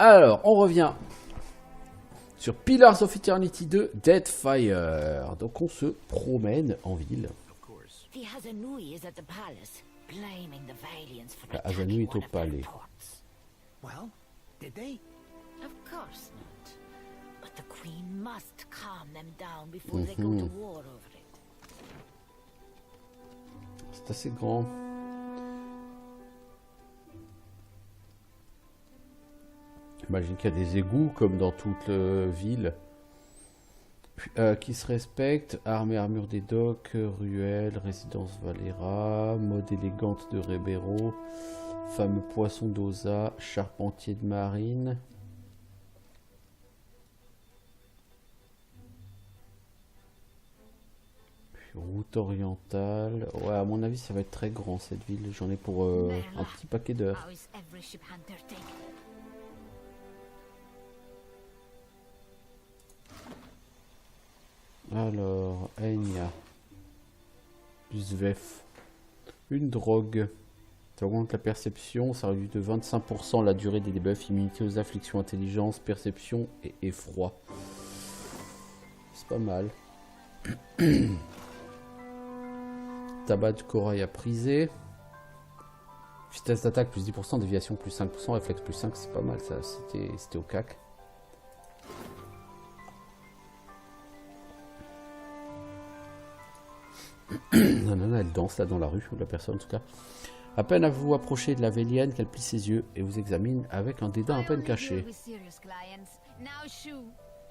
Alors, on revient sur Pillars of Eternity 2, Deadfire. Donc on se promène en ville. The Hazanui is at the palace, blaming the Valiants for La attacking Hazanui est au one of their palais. ports. Well, did they? Of course not. But the Queen must calm them down before they go to war over it. C'est assez grand. J'imagine qu'il y a des égouts comme dans toute ville. Qui se respectent. Armée, armure des docks, ruelle, résidence Valera, mode élégante de Ribeiro, fameux poisson d'Osa, charpentier de marine. Puis route orientale. Ouais, à mon avis, ça va être très grand cette ville. J'en ai pour un petit paquet d'heures. How is every ship hunter taken? Alors, Enya. Du Zvef. Une drogue. Ça augmente la perception, ça réduit de 25% la durée des debuffs, immunité aux afflictions, intelligence, perception et effroi. C'est pas mal. Tabac de corail à priser. Vitesse d'attaque plus 10%, déviation plus 5%, réflexe plus 5, c'est pas mal ça, c'était au cac. La nana elle danse là dans la rue, ou la personne en tout cas. À peine avez-vous approché de la Vélienne qu'elle plie ses yeux et vous examine avec un dédain à peine caché.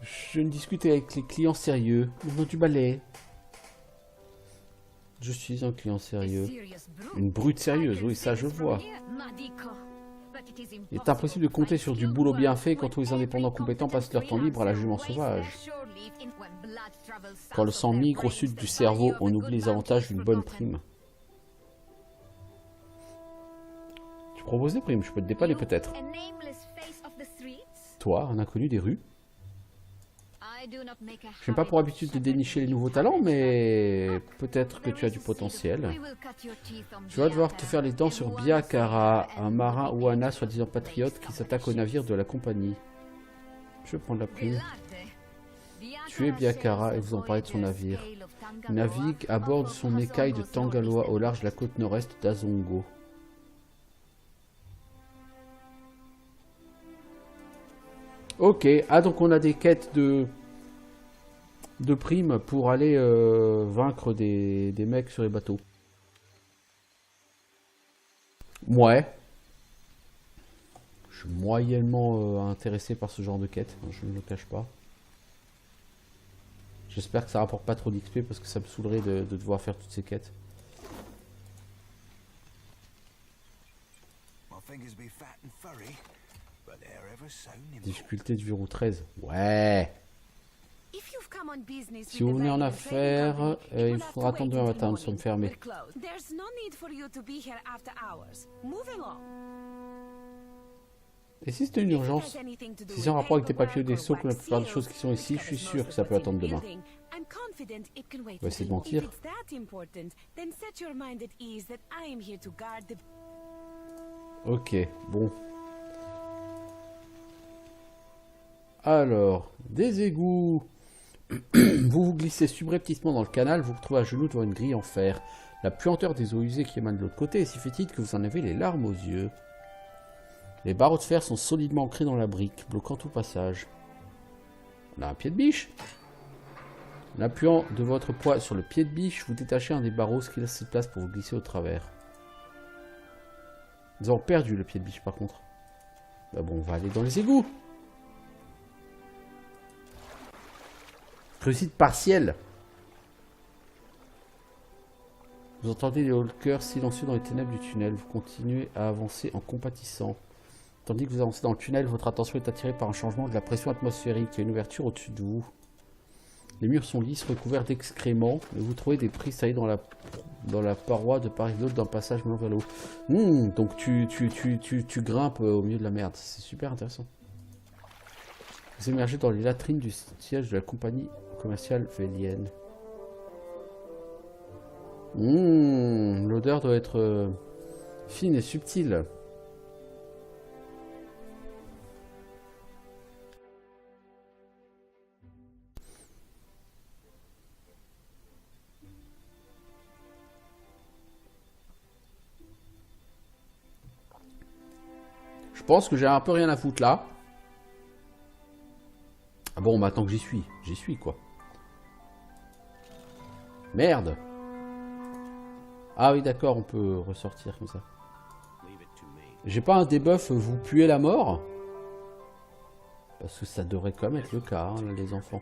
Je ne discute avec les clients sérieux, au nom du balai. Je suis un client sérieux. Une brute sérieuse, oui, ça je vois. Il est impossible de compter sur du boulot bien fait quand tous les indépendants compétents passent leur temps libre à la jument sauvage. Quand le sang migre au sud du cerveau, on oublie les avantages d'une bonne prime. Tu proposes des primes, je peux te dépanner peut-être. Toi, un inconnu des rues. Je n'ai pas pour habitude de dénicher les nouveaux talents, mais peut-être que tu as du potentiel. Tu vas devoir te faire les dents sur Biakara, un marin Ouana soi-disant patriote qui s'attaque au navire de la compagnie. Je vais prendre la prime. Tuez Biakara et vous en parlez de son navire. Il navigue à bord de son écaille de Tangaloa au large de la côte nord-est d'Azongo. Ok, ah donc on a des quêtes de primes pour aller vaincre des mecs sur les bateaux. Ouais. Je suis moyennement intéressé par ce genre de quête, je ne le cache pas. J'espère que ça rapporte pas trop d'XP parce que ça me saoulerait de devoir faire toutes ces quêtes. Difficulté de verrou 13. Ouais. Si vous venez en affaires, il faudra attendre demain matin, nous sommes fermés. Et si c'était une urgence? Si c'est en rapport avec tes papiers ou des sceaux comme la plupart des choses qui sont ici, je suis sûr que ça peut attendre demain. On va essayer de mentir. Ok, bon. Alors, des égouts. Vous vous glissez subrepticement dans le canal, vous vous retrouvez à genoux devant une grille en fer. La puanteur des eaux usées qui émanent de l'autre côté est si fétide que vous en avez les larmes aux yeux. Les barreaux de fer sont solidement ancrés dans la brique, bloquant tout passage. On a un pied de biche. En appuyant de votre poids sur le pied de biche, vous détachez un des barreaux, ce qui laisse place pour vous glisser au travers. Nous avons perdu le pied de biche par contre. Bah bon, on va aller dans les égouts. Réussite partielle. Vous entendez les hawkers silencieux dans les ténèbres du tunnel. Vous continuez à avancer en compatissant. Tandis que vous avancez dans le tunnel, votre attention est attirée par un changement de la pression atmosphérique. Il y a une ouverture au-dessus de vous. Les murs sont lisses, recouverts d'excréments, mais vous trouvez des prises taillées dans la paroi de part et d'autre d'un passage menant vers le haut. Donc tu grimpes au milieu de la merde. C'est super intéressant. Vous émergez dans les latrines du siège de la compagnie commerciale vélienne. L'odeur doit être fine et subtile. Je pense que j'ai un peu rien à foutre là. Ah bon, maintenant que j'y suis quoi. Merde. Ah oui d'accord, on peut ressortir comme ça. J'ai pas un debuff vous puez la mort? Parce que ça devrait quand même être le cas, hein, les enfants.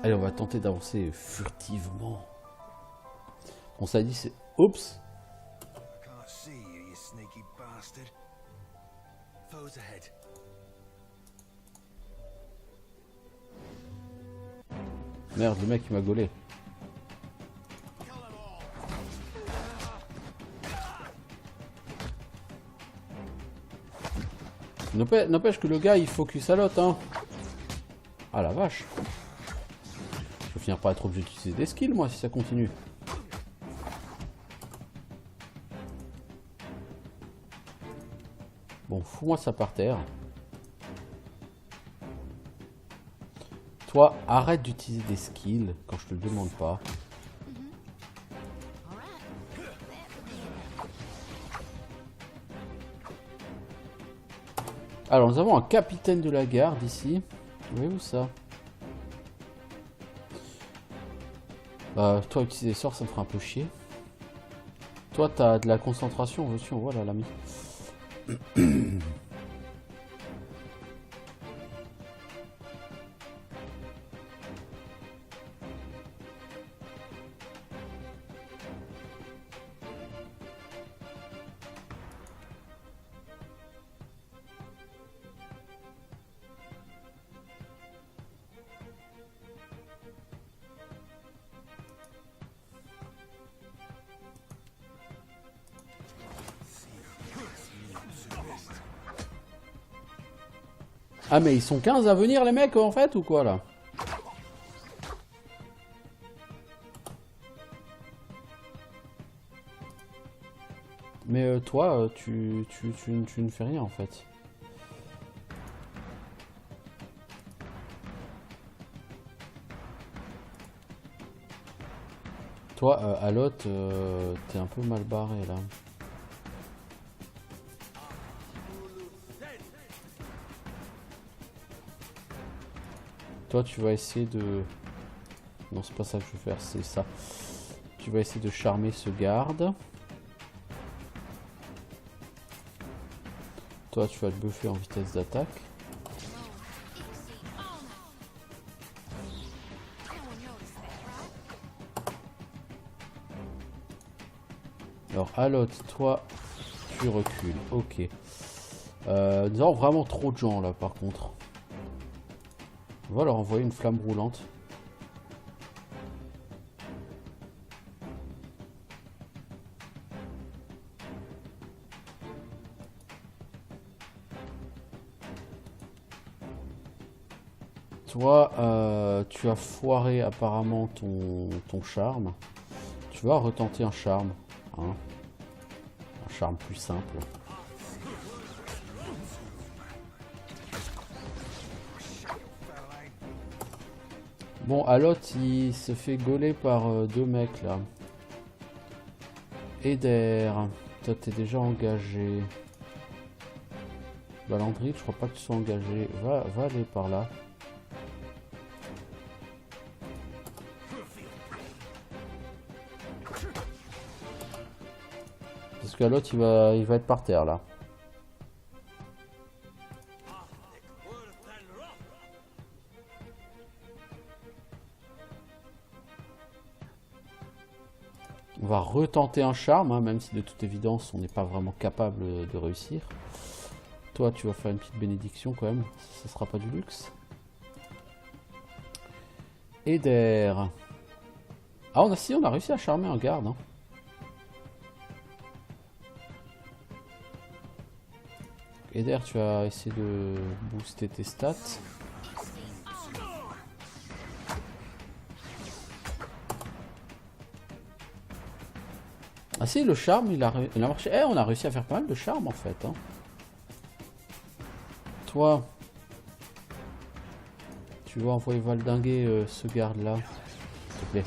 Allez, on va tenter d'avancer furtivement. On s'est dit c'est... Oups. Can't see you, you sneaky bastard. Foes ahead. Merde, le mec il m'a gaulé. N'empêche que le gars il focus à l'autre, hein. Ah la vache. Je vais finir par être obligé d'utiliser des skills moi si ça continue. Bon, fous-moi ça par terre. Toi, arrête d'utiliser des skills quand je te le demande pas. Alors, nous avons un capitaine de la garde ici. Vous voyez où ça? Toi, utiliser des sorts, ça me fera un peu chier. Toi, t'as de la concentration, veux-tu? Voilà, l'ami. Ah mais ils sont 15 à venir les mecs en fait ou quoi là? Mais toi tu ne fais rien en fait. Toi Alot t'es un peu mal barré là. Toi tu vas essayer de... Non c'est pas ça que je veux faire, c'est ça. Tu vas essayer de charmer ce garde. Toi tu vas le buffer en vitesse d'attaque. Alors Alot, toi tu recules, ok. Nous avons vraiment trop de gens là par contre. On va leur envoyer une flamme roulante. Toi, tu as foiré apparemment ton charme. Tu vas retenter un charme. Hein. Un charme plus simple. Bon, Alot, il se fait gauler par deux mecs là. Eder, toi t'es déjà engagé. Balandry, je crois pas que tu sois engagé. Va aller par là. Parce qu'Alot il va être par terre là. On va retenter un charme, hein, même si de toute évidence on n'est pas vraiment capable de réussir. Toi tu vas faire une petite bénédiction quand même, ça sera pas du luxe. Eder. Ah on a réussi à charmer un garde. Hein. Eder, tu vas essayer de booster tes stats. Ah si, le charme, il a marché. Eh, on a réussi à faire pas mal de charme en fait. Hein. Toi, tu vas envoyer valdinguer ce garde là, s'il te plaît.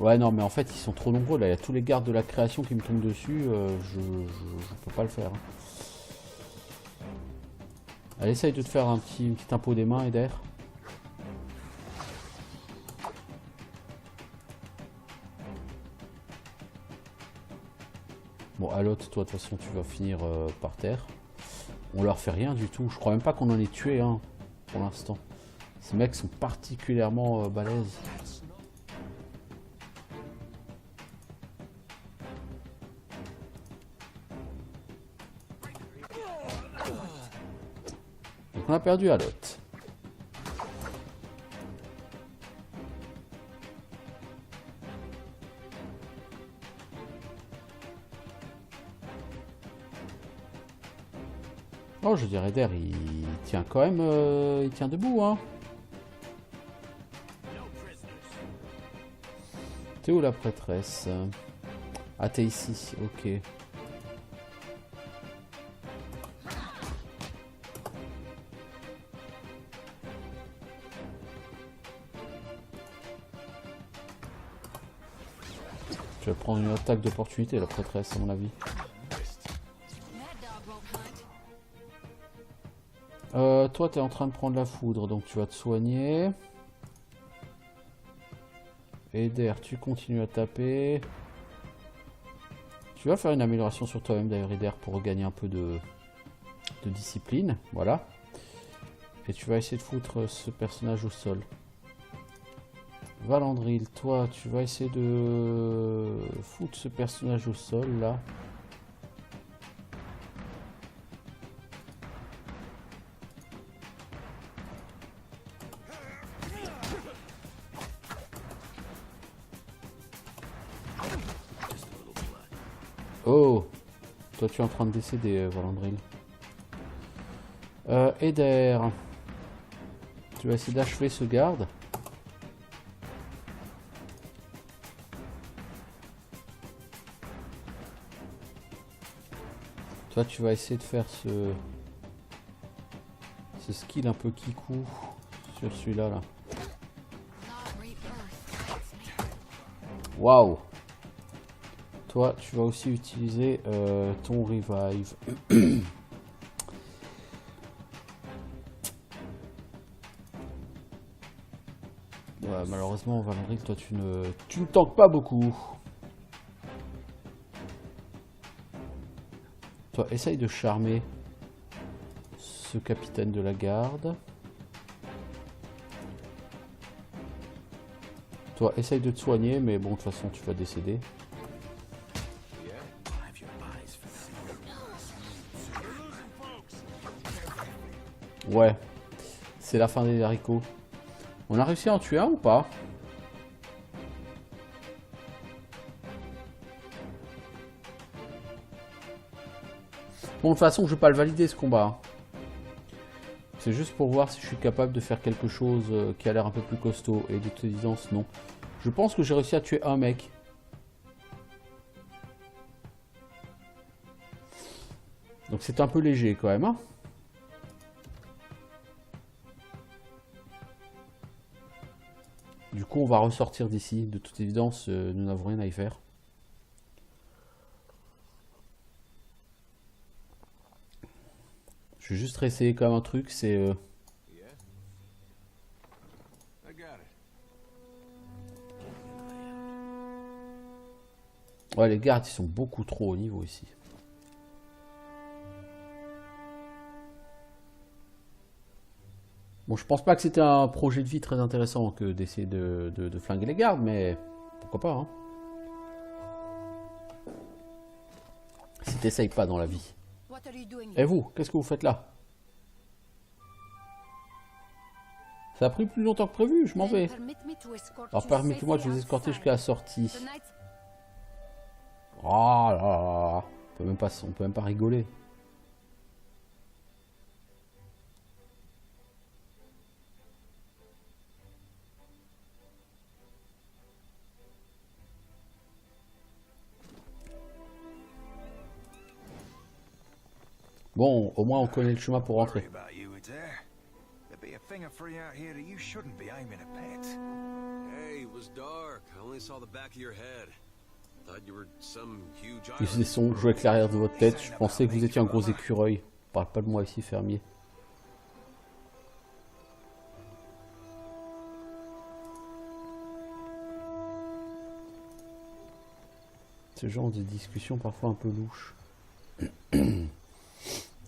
Ouais, non, mais en fait, ils sont trop nombreux. Là, il y a tous les gardes de la création qui me tombent dessus. Je peux pas le faire. Allez, essaye de te faire une petite impôt des mains, Eder. Bon, à l'autre, toi, de toute façon, tu vas finir par terre. On leur fait rien du tout. Je crois même pas qu'on en ait tué, hein, pour l'instant. Ces mecs sont particulièrement balèzes. Donc on a perdu à l'autre. Oh, je dirais Eder, il tient quand même, il tient debout, hein. T'es où la prêtresse? Ah, t'es ici, ok. Tu vas prendre une attaque d'opportunité, la prêtresse, à mon avis. Toi, t'es en train de prendre la foudre, donc tu vas te soigner. Eder, tu continues à taper. Tu vas faire une amélioration sur toi-même, d'ailleurs, Eder, pour regagner un peu de discipline. Voilà. Et tu vas essayer de foutre ce personnage au sol. Valandril, toi, tu vas essayer de foutre ce personnage au sol, là. Oh, toi tu es en train de décéder, Valandril. Eder, tu vas essayer d'achever ce garde. Toi tu vas essayer de faire ce skill un peu kikou sur celui-là là. Waouh. Toi, tu vas aussi utiliser ton revive. Ouais, malheureusement, Valandril, toi, tu ne tankes pas beaucoup. Toi, essaye de charmer ce capitaine de la garde. Toi, essaye de te soigner, mais bon, de toute façon, tu vas décéder. Ouais, c'est la fin des haricots. On a réussi à en tuer un ou pas? Bon, de toute façon, je vais pas le valider ce combat. C'est juste pour voir si je suis capable de faire quelque chose qui a l'air un peu plus costaud. Et de toute évidence, non. Je pense que j'ai réussi à tuer un mec. Donc c'est un peu léger quand même, hein. Du coup, on va ressortir d'ici. De toute évidence, nous n'avons rien à y faire. Je vais juste réessayer quand même un truc, c'est... Ouais, les gardes, ils sont beaucoup trop haut niveau ici. Bon, je pense pas que c'était un projet de vie très intéressant que d'essayer de flinguer les gardes, mais pourquoi pas, hein. Si t'essayes pas dans la vie. Et vous, qu'est-ce que vous faites là? Ça a pris plus longtemps que prévu, je m'en vais. Alors permettez-moi de vous escorter jusqu'à la sortie. Oh là là, on peut même pas rigoler. Bon, au moins on connaît le chemin pour rentrer. Hey, it was dark. I only saw the back of your head. Thought you were some huge Je faisais son, jouer avec l'arrière de votre tête. Je pensais que vous étiez un gros écureuil. On parle pas de moi ici, fermier. Ce genre de discussion parfois un peu louche.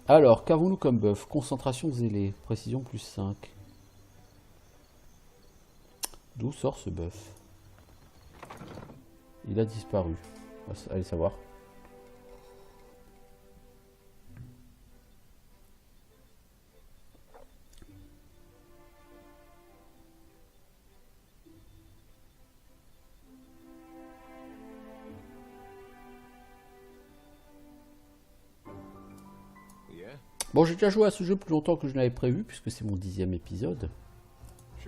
Alors, qu'avons-nous comme buff? Concentration zélée, précision plus 5. D'où sort ce buff? Il a disparu. Allez savoir. Bon, j'ai déjà joué à ce jeu plus longtemps que je n'avais prévu, puisque c'est mon 10e épisode.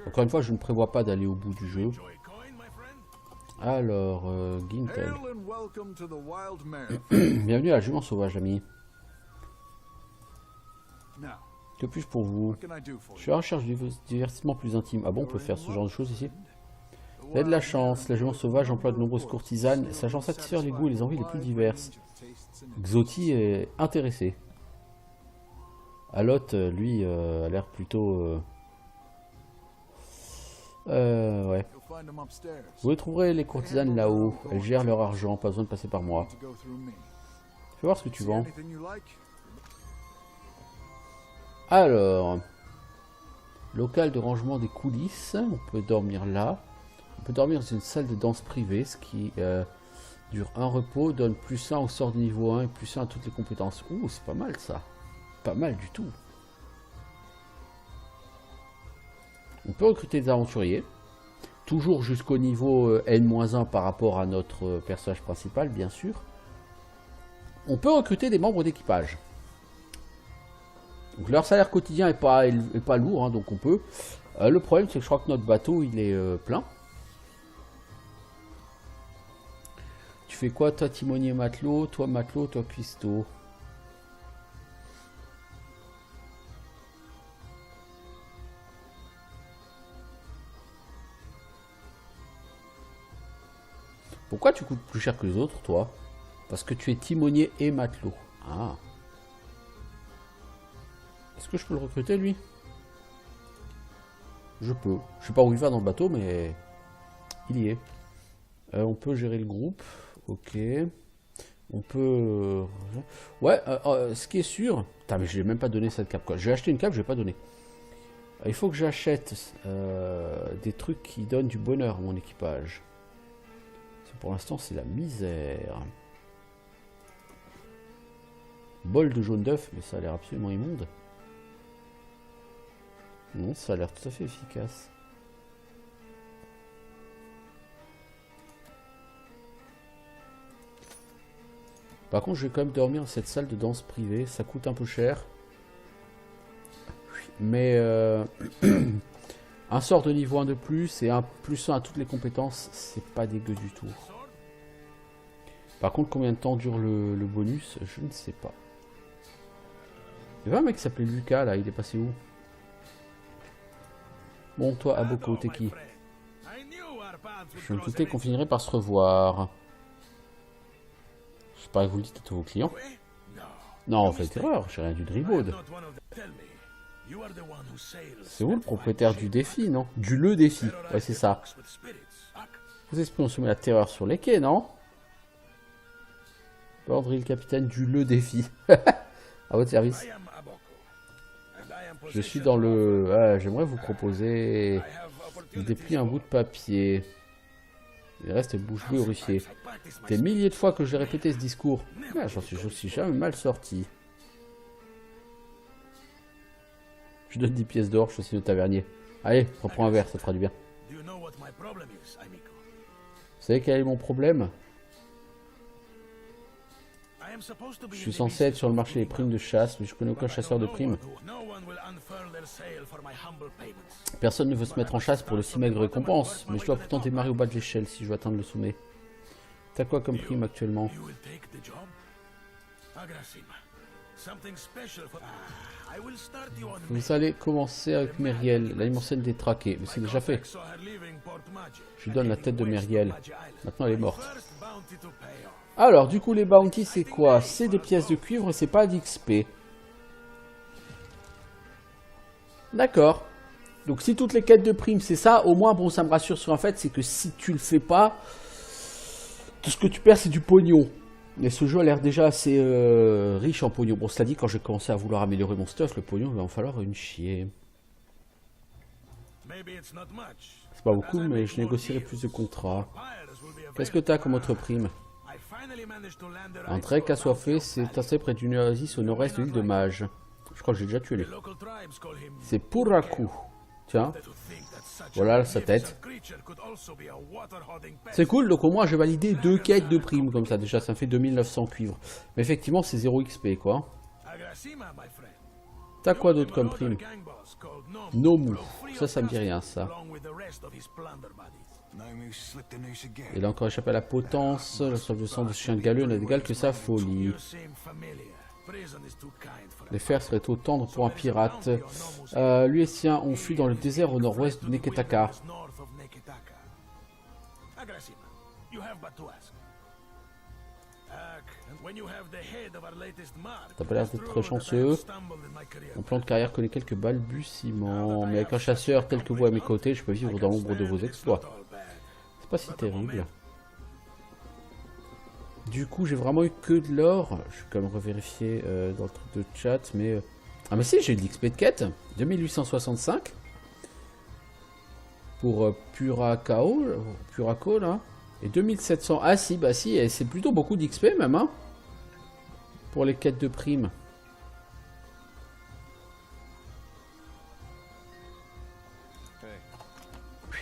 Encore une fois, je ne prévois pas d'aller au bout du jeu. Alors, Gintel. Bienvenue à la Jument Sauvage, ami. Que puis-je pour vous? Je suis à la recherche du divertissement plus intime. Ah bon, on peut faire ce genre de choses ici? Vous avez de la chance, la Jument Sauvage emploie de nombreuses courtisanes, sachant satisfaire les goûts et les envies les plus diverses. Xoti est intéressé. Alot, lui, a l'air plutôt... ouais. Vous les trouverez les courtisanes là-haut. Elles gèrent leur argent, pas besoin de passer par moi. Fais voir ce que tu vends. Alors... Local de rangement des coulisses. On peut dormir là. On peut dormir dans une salle de danse privée, ce qui dure un repos, donne plus 1 au sort de niveau 1 et plus 1 à toutes les compétences. Ouh, c'est pas mal ça. Pas mal du tout. On peut recruter des aventuriers. Toujours jusqu'au niveau N-1 par rapport à notre personnage principal, bien sûr. On peut recruter des membres d'équipage. Donc leur salaire quotidien est pas lourd, hein, donc on peut. Le problème, c'est que je crois que notre bateau, il est plein. Tu fais quoi, toi timonier matelot, toi cuistot? Pourquoi tu coûtes plus cher que les autres, toi? Parce que tu es timonier et matelot. Ah. Est-ce que je peux le recruter, lui? Je peux. Je sais pas où il va dans le bateau, mais il y est. On peut gérer le groupe. Ok. On peut... Ouais, ce qui est sûr... Putain, mais je n'ai même pas donné cette cape, quoi. J'ai acheté une cape, je ne l'ai pas donné. Il faut que j'achète des trucs qui donnent du bonheur à mon équipage. Pour l'instant, c'est la misère. Bol de jaune d'œuf, mais ça a l'air absolument immonde. Non, ça a l'air tout à fait efficace. Par contre, je vais quand même dormir dans cette salle de danse privée. Ça coûte un peu cher. Mais un sort de niveau 1 de plus et un plus 1 à toutes les compétences, c'est pas dégueu du tout. Par contre, combien de temps dure le bonus? Je ne sais pas. Il y avait un mec qui s'appelait Lucas, là, il est passé où? Bon, toi, Aboko, t'es qui? Je me doutais qu'on finirait par se revoir. J'espère que vous le dites à tous vos clients. Non, faites erreur, j'ai rien du Dribaude. C'est vous le propriétaire du défi, non? Du le défi, ouais, c'est ça. Vos esprits ont semé la terreur sur les quais, non? Ordre le capitaine du le défi. À votre service. Je suis dans le... Ah, j'aimerais vous proposer... Je déplie un bout de papier. Il reste bouche bée horrifiée. Des milliers de fois que j'ai répété ce discours. Ah, j'en suis jamais mal sorti. Je donne 10 pièces d'or, je suis au tavernier. Allez, reprends un verre, ça fera du bien. Vous savez quel est mon problème? Je suis censé être sur le marché des primes de chasse, mais je connais aucun chasseur de primes. Personne ne veut se mettre en chasse pour de si maigres récompenses, mais je dois pourtant démarrer au bas de l'échelle si je veux atteindre le sommet. T'as quoi comme prime actuellement? Vous allez commencer avec Meriel, l'animancienne détraquée, mais c'est déjà fait. Je lui donne la tête de Meriel. Maintenant, elle est morte. Alors, du coup, les bounties, c'est quoi? C'est des pièces de cuivre, c'est pas d'XP. D'accord. Donc, si toutes les quêtes de primes, c'est ça, au moins, bon, ça me rassure sur un fait, c'est que si tu le fais pas, tout ce que tu perds, c'est du pognon. Et ce jeu a l'air déjà assez riche en pognon. Bon, cela dit, quand j'ai commencé à vouloir améliorer mon stuff, le pognon, il va en falloir une chier. C'est pas beaucoup, mais je négocierai plus de contrats. Qu'est-ce que t'as comme autre prime? Un trek assoiffé s'est tassé près d'une oasis au nord-est de l'île de Mage. Je crois que j'ai déjà tué lui. C'est Puraku. Tiens. Voilà sa tête. C'est cool, donc au moins j'ai validé 2 quêtes de primes comme ça. Déjà, ça me fait 2900 cuivres. Mais effectivement, c'est 0 XP quoi. T'as quoi d'autre comme prime? Nomu. Ça me dit rien ça. Il a encore échappé à la potence. Le soif de sang de chien galeux n'a d'égal que sa folie. Les fers seraient trop tendres pour un pirate. Lui et sien ont fui dans le désert au nord-ouest de Neketaka. T'as pas l'air d'être chanceux. Mon plan de carrière connaît quelques balbutiements. Mais avec un chasseur tel que vous à mes côtés, je peux vivre dans l'ombre de vos exploits. C'est pas si terrible. Du coup, j'ai vraiment eu que de l'or. Je vais quand même revérifier dans le truc de chat. Mais ah mais si, j'ai eu de l'XP de quête. 2865. Pour Purako là. Et 2700. Ah si, bah si, c'est plutôt beaucoup d'XP même, hein. Pour les quêtes de primes.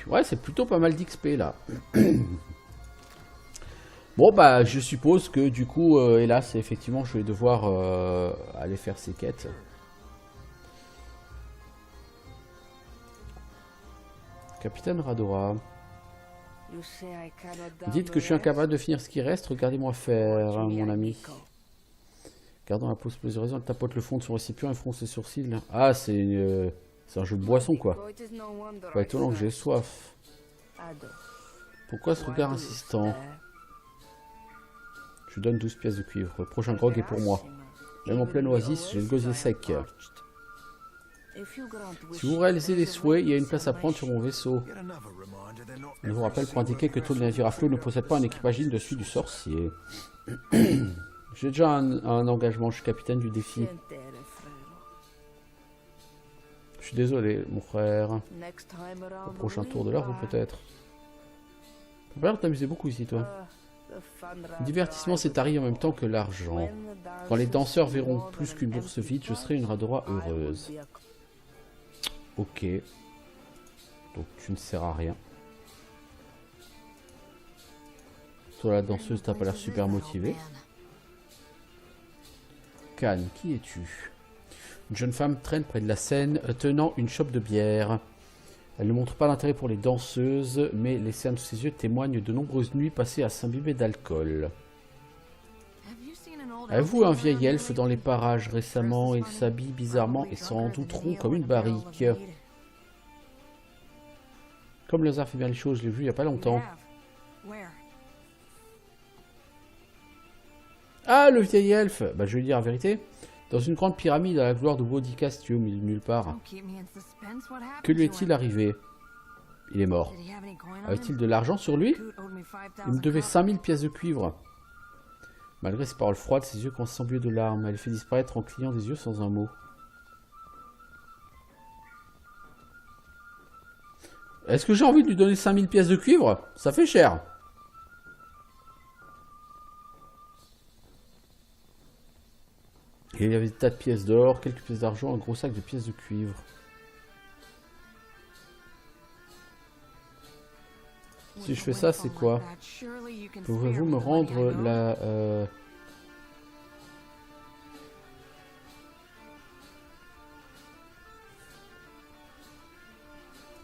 Ouais, c'est plutôt pas mal d'XP là. Bon bah je suppose que du coup, hélas, effectivement, je vais devoir aller faire ces quêtes. Capitaine Radora. Dites que je suis incapable de finir ce qui reste, regardez-moi faire, hein, mon ami. Gardant la pause plusieurs raisons, elle tapote le fond de son récipient et fronce ses sourcils. Ah, c'est un jeu de boisson, quoi. Pas étonnant que j'ai soif. Pourquoi ce regard insistant? Je lui donne 12 pièces de cuivre. Le prochain grog est pour moi. Même en pleine oasis, j'ai le gosier sec. Si vous réalisez les souhaits, il y a une place à prendre sur mon vaisseau. Je vous rappelle pour indiquer que tous les navires à flot ne possèdent pas un équipage digne de celui du sorcier. J'ai déjà un engagement, je suis capitaine du défi. Je suis désolé, mon frère. Au prochain tour de l'ordre, peut-être. Tu as l'air de t'amuser beaucoup ici, toi. Le divertissement s'est tari en même temps que l'argent. Quand les danseurs verront plus qu'une bourse vide, je serai une Radora heureuse. Ok. Donc tu ne sers à rien. Toi la danseuse, t'as pas l'air super motivée. Khan, qui es-tu? Une jeune femme traîne près de la scène, tenant une chope de bière. Elle ne montre pas l'intérêt pour les danseuses, mais les cernes de ses yeux témoignent de nombreuses nuits passées à s'imbiber d'alcool. Avez-vous un vieil elfe dans les parages récemment? Il s'habille bizarrement et s'en doute rond comme une barrique. Comme le hasard fait bien les choses, je l'ai vu il n'y a pas longtemps. Ah, le vieil elfe! Bah, je vais lui dire la vérité. Dans une grande pyramide à la gloire de Wodicast, au milieu de nulle part. Que lui est-il arrivé? Il est mort. Avait-il de l'argent sur lui? Il me devait 5000 pièces de cuivre. Malgré ses paroles froides, ses yeux commencent à s'embuer de larmes. Elle les fait disparaître en clignant des yeux sans un mot. Est-ce que j'ai envie de lui donner 5000 pièces de cuivre? Ça fait cher. Et il y avait des tas de pièces d'or, quelques pièces d'argent, un gros sac de pièces de cuivre. Si je fais ça, c'est quoi? Pouvez-vous me rendre la...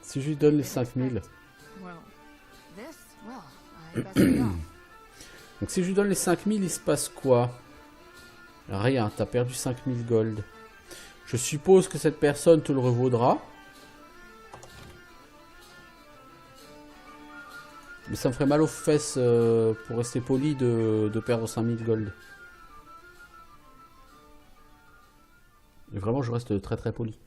Si je lui donne les 5000. Donc si je lui donne les 5000, il se passe quoi? Rien, t'as perdu 5000 gold. Je suppose que cette personne te le revaudra. Mais ça me ferait mal aux fesses, pour rester poli, de perdre 5000 gold. Et vraiment, je reste très très poli.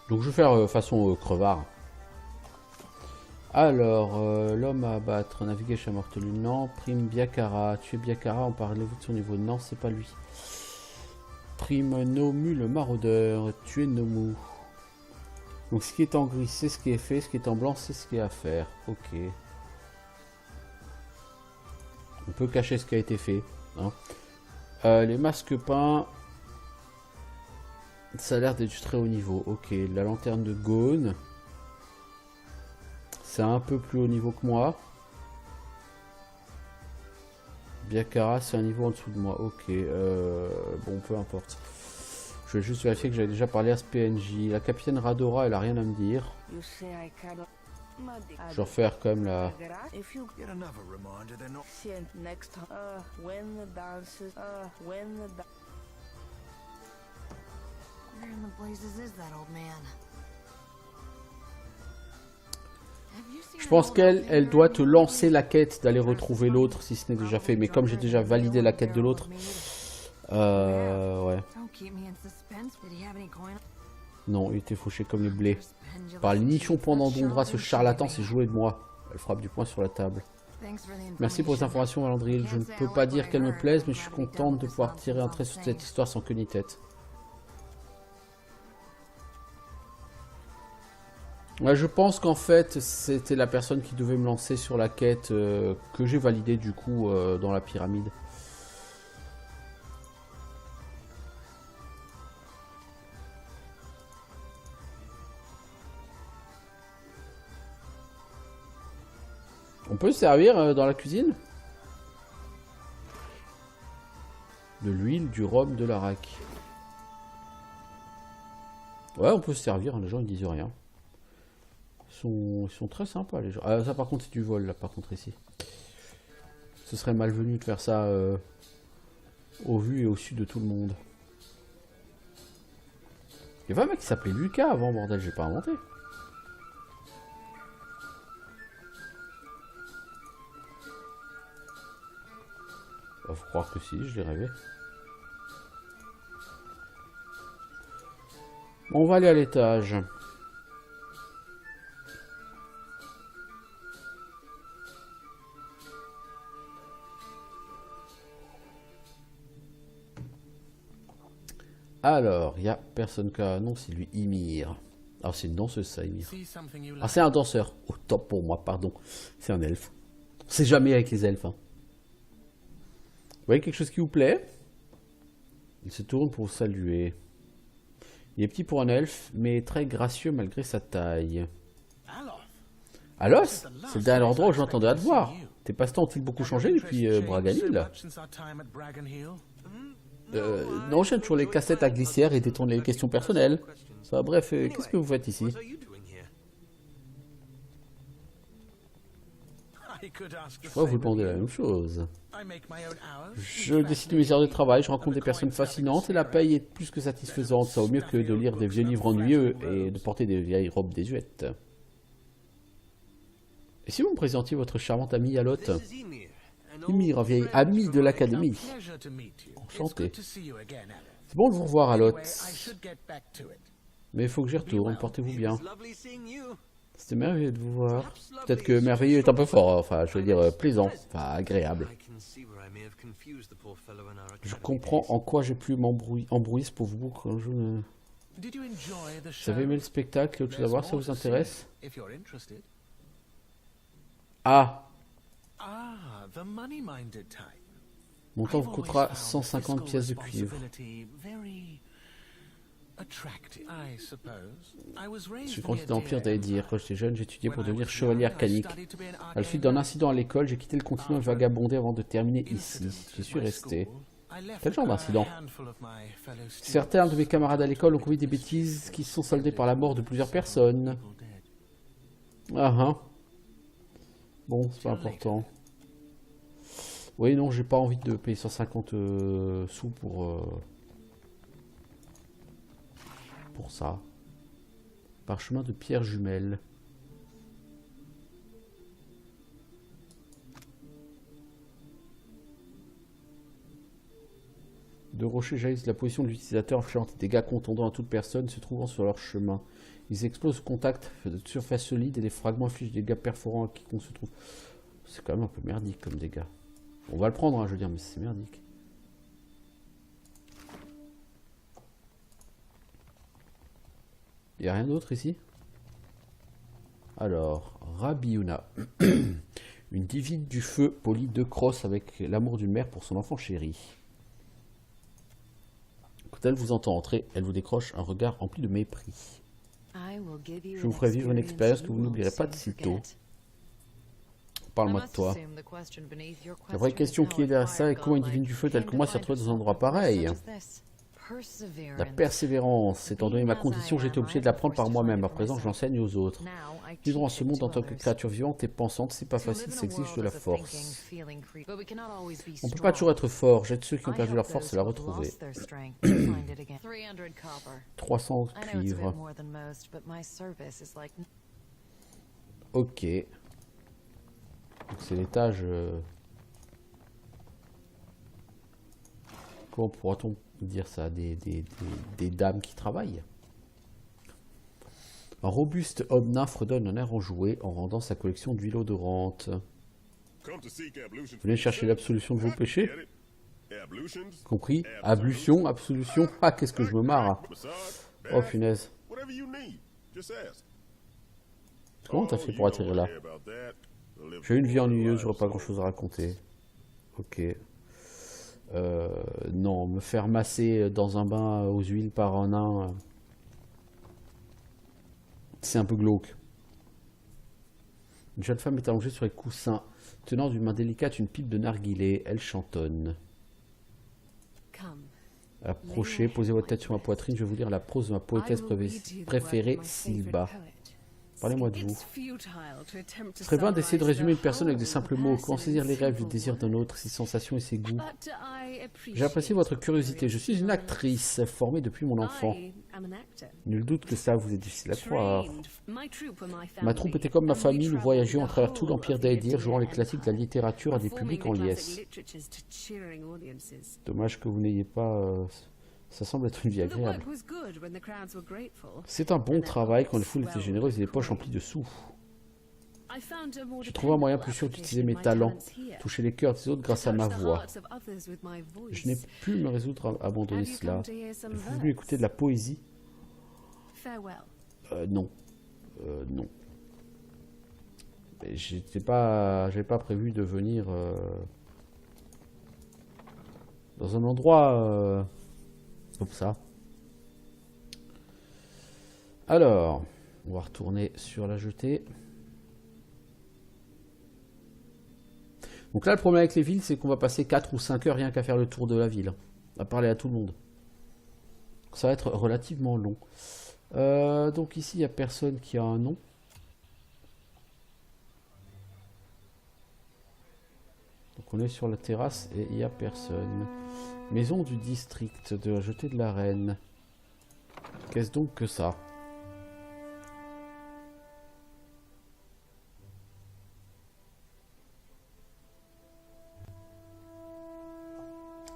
Donc je vais faire façon crevard. Alors, l'homme à abattre, naviguer chez Mortelu, non. Prime Biakara, tuer Biakara, en parlez-vous de son niveau? Non, c'est pas lui. Prime Nomu, le maraudeur, tuer Nomu. Donc ce qui est en gris, c'est ce qui est fait, ce qui est en blanc, c'est ce qu'il y a à faire. Ok. On peut cacher ce qui a été fait. Hein. Les masques peints, ça a l'air d'être du très haut niveau. Ok, la lanterne de Gaune. C'est un peu plus haut niveau que moi. Biakara, c'est un niveau en dessous de moi. Ok, bon, peu importe. Je vais juste vérifier que j'avais déjà parlé à ce PNJ. La capitaine Radora, elle a rien à me dire. Je vais refaire quand même la... Get another reminder they're not. Where in the blazes is that old man? Je pense qu'elle doit te lancer la quête d'aller retrouver l'autre si ce n'est déjà fait. Mais comme j'ai déjà validé la quête de l'autre... ouais. Non, il était fauché comme le blé. Par les nichons pendant d'Ondra, ce charlatan s'est joué de moi. Elle frappe du poing sur la table. Merci pour les informations, Valandril. Je ne peux pas dire qu'elles me plaisent, mais je suis contente de pouvoir tirer un trait sur cette histoire sans queue ni tête. Ouais, je pense qu'en fait, c'était la personne qui devait me lancer sur la quête que j'ai validée du coup dans la pyramide. On peut se servir dans la cuisine? De l'huile, du rhum, de l'arak. Ouais, on peut se servir, hein, les gens ils disent rien. Ils sont très sympas les gens. Ah, ça par contre c'est du vol là par contre ici. Ce serait malvenu de faire ça au vu et au su de tout le monde. Il y avait un mec qui s'appelait Lucas avant, bordel, j'ai pas inventé. Bah, faut croire que si, je l'ai rêvé. Bon, on va aller à l'étage. Alors, il n'y a personne qu'à... Non, c'est lui, Ymir. Ah, c'est une danseuse, ça, Ymir. Ah, c'est un danseur. Au top pour moi, pardon. C'est un elfe. On sait jamais avec les elfes. Hein. Vous voyez quelque chose qui vous plaît? Il se tourne pour vous saluer. Il est petit pour un elfe, mais très gracieux malgré sa taille. Alos, c'est le dernier endroit où j'entendais à te voir. Tes passe-temps ont-ils beaucoup changé depuis Braganil? Non, j'aime toujours les cassettes à glissière et détourner les questions personnelles. Ça, bref, qu'est-ce que vous faites ici? Je crois que vous demandez la même chose. Je décide de mes heures de travail, je rencontre des personnes fascinantes et la paye est plus que satisfaisante. Ça vaut mieux que de lire des vieux livres ennuyeux et de porter des vieilles robes désuètes. Et si vous me présentiez votre charmante amie Alotte? Ymir, vieille amie de l'académie. Enchanté. C'est bon de vous revoir, Alotte. Mais il faut que j'y retourne, portez-vous bien. C'était merveilleux de vous voir. Peut-être que merveilleux est un peu fort, enfin, je veux dire plaisant, enfin agréable. Je comprends en quoi j'ai pu embrouiller ce pauvre bouc quand je ne... Vous avez aimé le spectacle, autre chose à voir, ça vous intéresse? Ah! Mon temps vous coûtera 150 pièces de cuivre. Je suis candidat d'Empire d'Aedir. Quand j'étais jeune, j'étudiais pour devenir chevalier arcanique. À la suite d'un incident à l'école, j'ai quitté le continent et vagabondé avant de terminer ici. J'y suis resté. Quel genre d'incident? Certains de mes camarades à l'école ont commis des bêtises qui se sont soldées par la mort de plusieurs personnes. Ah ah. Bon, c'est pas important. Oui, non, j'ai pas envie de payer 150 sous pour ça. Parchemin de pierre jumelle. Deux rochers jaillissent de la position de l'utilisateur, infligeant des dégâts contondants à toute personne se trouvant sur leur chemin. Ils explosent au contact de surface solide et les fragments infligent des dégâts perforants à quiconque se trouve. C'est quand même un peu merdique comme dégâts. On va le prendre, hein, je veux dire, mais c'est merdique. Il n'y a rien d'autre ici? Alors, Rabiuna. Une divine du feu polie deux crosses avec l'amour d'une mère pour son enfant chéri. Quand elle vous entend entrer, elle vous décroche un regard empli de mépris. Je vous ferai vivre une expérience que vous n'oublierez pas de sitôt. Parle-moi de toi. La vraie question qui est derrière ça est comment une divine du feu telle que moi s'est retrouvée dans un endroit pareil. La persévérance, étant donné ma condition, j'étais obligé de l'apprendre par moi-même. À présent, je l'enseigne aux autres. Vivre en ce monde en tant que créature vivante et pensante, c'est pas facile, ça exige de la force. On peut pas toujours être fort, j'aide ceux qui ont perdu leur force à la retrouver. 300 cuivres. Ok. Donc c'est l'étage... Comment pourra-t-on dire ça, des dames qui travaillent. Un robuste homme nain fredonne un air enjoué en rendant sa collection d'huile odorante. Venez chercher l'absolution de vos péchés? Compris? Ablution, absolution. Ah, qu'est-ce que je me marre. Oh, punaise. Comment t'as fait pour atterrir là? J'ai eu une vie ennuyeuse, j'aurais pas grand-chose à raconter. Ok. Non, me faire masser dans un bain aux huiles par un nain, c'est un peu glauque. Une jeune femme est allongée sur les coussins, tenant d'une main délicate une pipe de narguilé. Elle chantonne. Approchez, posez votre tête sur ma poitrine, je vais vous lire la prose de ma poétesse préférée, Silba. Parlez-moi de vous. Ce serait vain d'essayer de résumer une personne avec de simples mots. Comment saisir les rêves, le désir d'un autre, ses sensations et ses goûts? J'ai apprécié votre curiosité. Je suis une actrice, formée depuis mon enfant. Nul doute que ça vous est difficile à croire. Ma troupe était comme ma famille, nous voyagions à travers tout l'empire d'Aedir, jouant les classiques de la littérature à des publics en liesse. Dommage que vous n'ayez pas... Ça semble être une vie agréable. C'est un bon travail quand les foules étaient généreuses et les poches emplies de sous. J'ai trouvé un moyen plus sûr d'utiliser mes talents, toucher les cœurs des autres grâce à ma voix. Je n'ai pu me résoudre à abandonner cela. Avez-vous voulu écouter de la poésie? Non. Non. J'avais pas prévu de venir dans un endroit comme ça. Alors, on va retourner sur la jetée. Donc là, le problème avec les villes, c'est qu'on va passer 4 ou 5 heures rien qu'à faire le tour de la ville, à parler à tout le monde. Ça va être relativement long. Donc ici, il n'y a personne qui a un nom. Donc on est sur la terrasse et il n'y a personne. Maison du district de la jetée de la reine. Qu'est-ce donc que ça?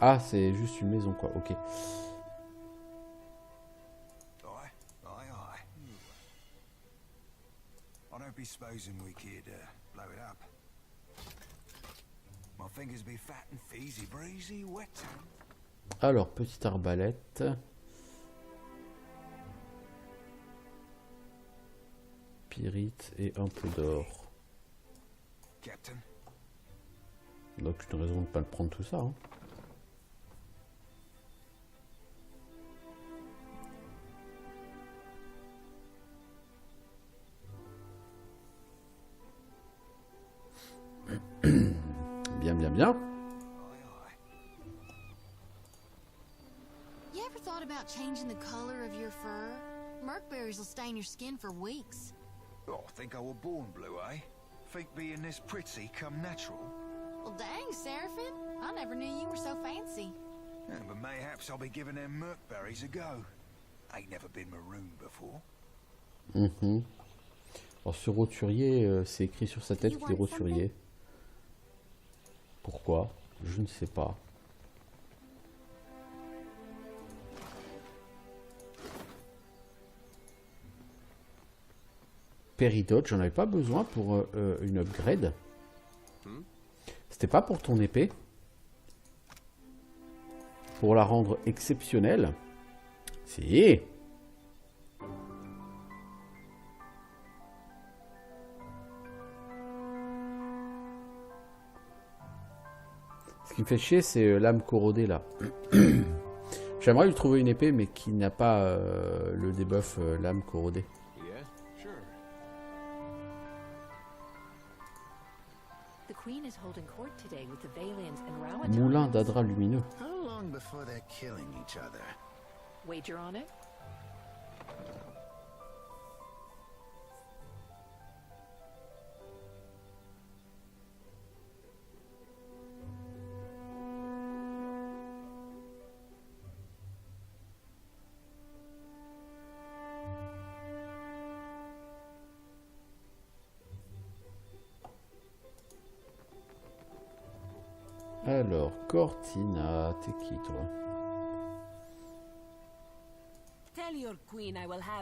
Ah, c'est juste une maison, quoi. Ok. I don't be supposing we could blow it up. My fingers be fat and feezy, breezy, wet. Alors, petite arbalète. Pyrite et un peu d'or. Captain. Donc, une raison de ne pas le prendre tout ça. Hein. Bien, bien, bien. You ever thought about changing the color of your fur? Merkberries will stain your skin for weeks. Oh, think I were born blue, eh? Think being this pretty come natural? Well, dang, Seraphim. I never knew you were so fancy. Yeah, but mayhaps I'll be giving them Merkberries a go. Ain't never been marooned before. Mhm. Alors ce roturier, c'est écrit sur sa tête qu'il est roturier. Pourquoi? Je ne sais pas. Péridot, j'en avais pas besoin pour une upgrade. C'était pas pour ton épée. Pour la rendre exceptionnelle. Si. Ce qui me fait chier, c'est l'âme corrodée là. J'aimerais lui trouver une épée, mais qui n'a pas le debuff l'âme corrodée. Yeah, sure. The Queen is holding court today with the Valians and Moulin Rowatons. d'Adra lumineux. How long before they're killing each other? Wager on it? Alors, Cortina, t'es qui toi?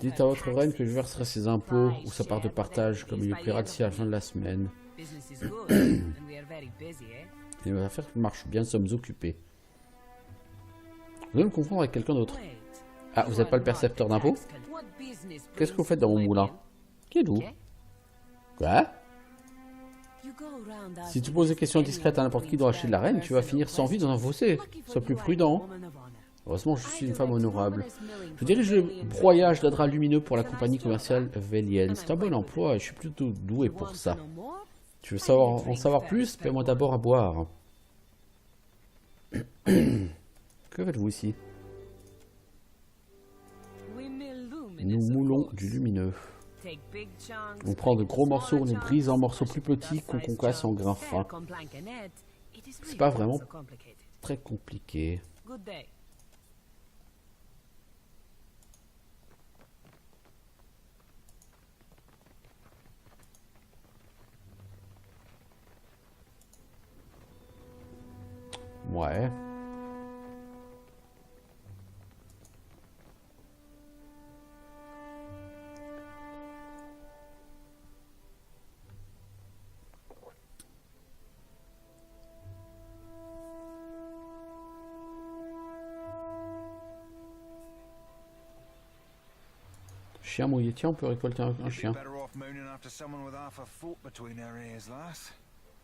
Dites à votre reine que je verserai ses impôts ou sa part de partage, comme il lui plaira d'ici à la fin de la semaine. Les affaires marchent bien, nous sommes occupés. Vous allez me confondre avec quelqu'un d'autre. Ah, vous n'êtes pas le percepteur d'impôts? Qu'est-ce que vous faites dans mon moulin? Qui êtes-vous? Quoi? Si tu poses des questions discrètes à n'importe qui dans acheter de la reine, tu vas finir sans vie dans un fossé. Sois plus prudent. Heureusement, je suis une femme honorable. Je dirige le broyage d'Adra lumineux pour la compagnie commerciale Velienne. C'est un bon emploi et je suis plutôt doué pour ça. Tu veux en savoir plus? Paie-moi d'abord à boire. Que faites-vous ici? Nous moulons du lumineux. On prend de gros morceaux, on les brise en morceaux plus petits qu'on concasse en grains fins. C'est pas vraiment très compliqué. Ouais. Chien mouillé, tiens, on peut récolter un chien. Better off mooning after someone with half a foot between her ears, lass.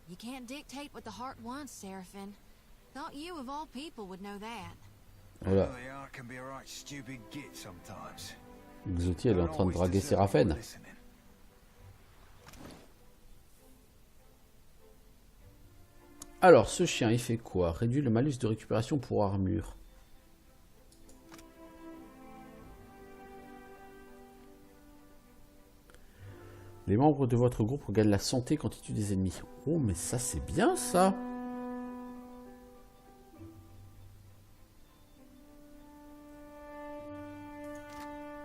You can't dictate what the heart wants, Seraphine. Thought you, of all people, would know that. Voilà. Well, the heart can be a right stupid git sometimes. Xotie, elle est en train de draguer Séraphène. Alors, ce chien, il fait quoi? Réduit le malus de récupération pour armure. Les membres de votre groupe regagnent la santé quand ils tuent des ennemis. Oh, mais ça, c'est bien, ça!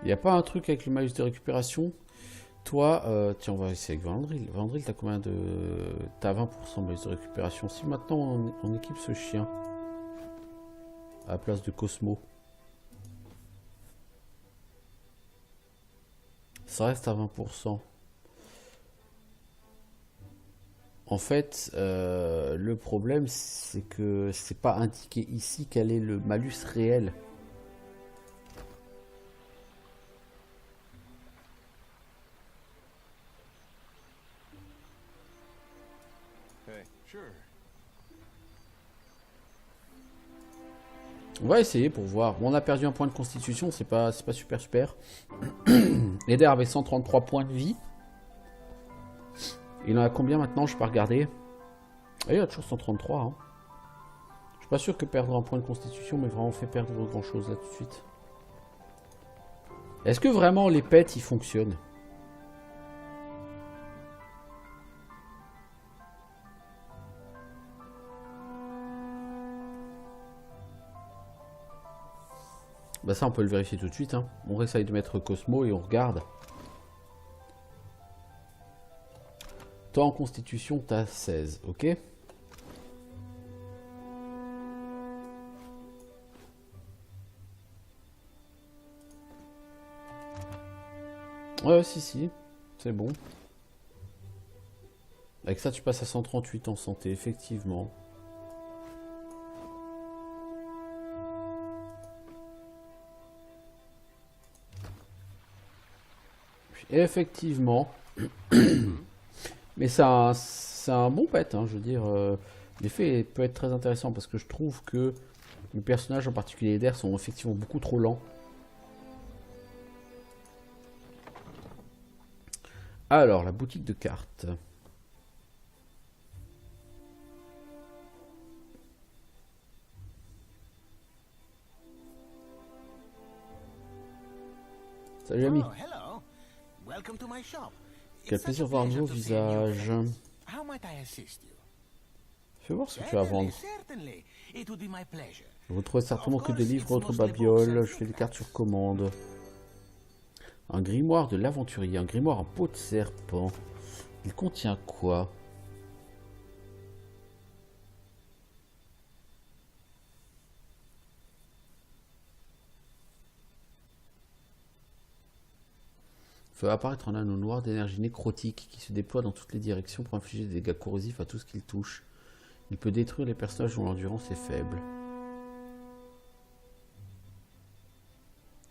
Il n'y a pas un truc avec le malus de récupération? Toi, tiens, on va essayer avec Vandril. Vandril, t'as combien de... T'as 20% de malus de récupération. Si maintenant on équipe ce chien à la place de Cosmo, ça reste à 20%. En fait, le problème, c'est que c'est pas indiqué ici quel est le malus réel. Hey, sure. On va essayer pour voir. Bon, on a perdu un point de constitution, c'est pas super. Eder avait 133 points de vie. Il en a combien maintenant? Je peux pas regarder. Ah, il a toujours 133. Hein. Je suis pas sûr que perdre un point de constitution m'ait vraiment fait perdre grand chose là tout de suite. Est-ce que vraiment les pets ils fonctionnent? Bah ça on peut le vérifier tout de suite. Hein. On essaye de mettre Cosmo et on regarde. Toi en constitution, t'as 16, ok? Ouais, si, c'est bon. Avec ça, tu passes à 138 en santé, effectivement. Effectivement. Mais c'est un bon pet, hein, je veux dire. L'effet peut être très intéressant parce que je trouve que les personnages, en particulier d'air, sont effectivement beaucoup trop lents. Alors, la boutique de cartes. Salut ami. Oh, hello. Welcome to my shop. Quel It's plaisir such de a voir pleasure vos to see a new visages. friend. How might I assist you? Fais voir ce que tu as à vendre. Certainly. It would be my pleasure. Vous trouvez certainement que des livres, autres babioles. Je fais des cartes sur commande. Un grimoire de l'aventurier. Un grimoire en peau de serpent. Il contient quoi? Fait apparaître un anneau noir d'énergie nécrotique qui se déploie dans toutes les directions pour infliger des dégâts corrosifs à tout ce qu'il touche. Il peut détruire les personnages dont l'endurance est faible.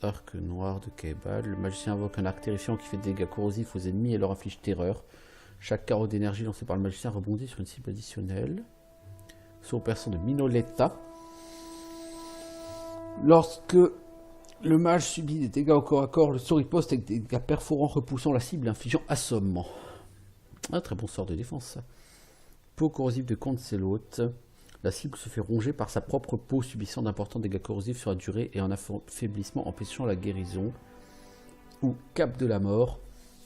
Arc noir de Kaebad. Le magicien invoque un arc terrifiant qui fait des dégâts corrosifs aux ennemis et leur inflige terreur. Chaque carreau d'énergie lancé par le magicien rebondit sur une cible additionnelle. Saut au perso de Minoletta. Lorsque le mage subit des dégâts au corps à corps, le sort riposte avec des dégâts perforants repoussant la cible et infligeant assommement. Un très bon sort de défense, ça. Peau corrosive de Cancelote. La cible se fait ronger par sa propre peau, subissant d'importants dégâts corrosifs sur la durée et en affaiblissement empêchant la guérison. Ou cape de la mort.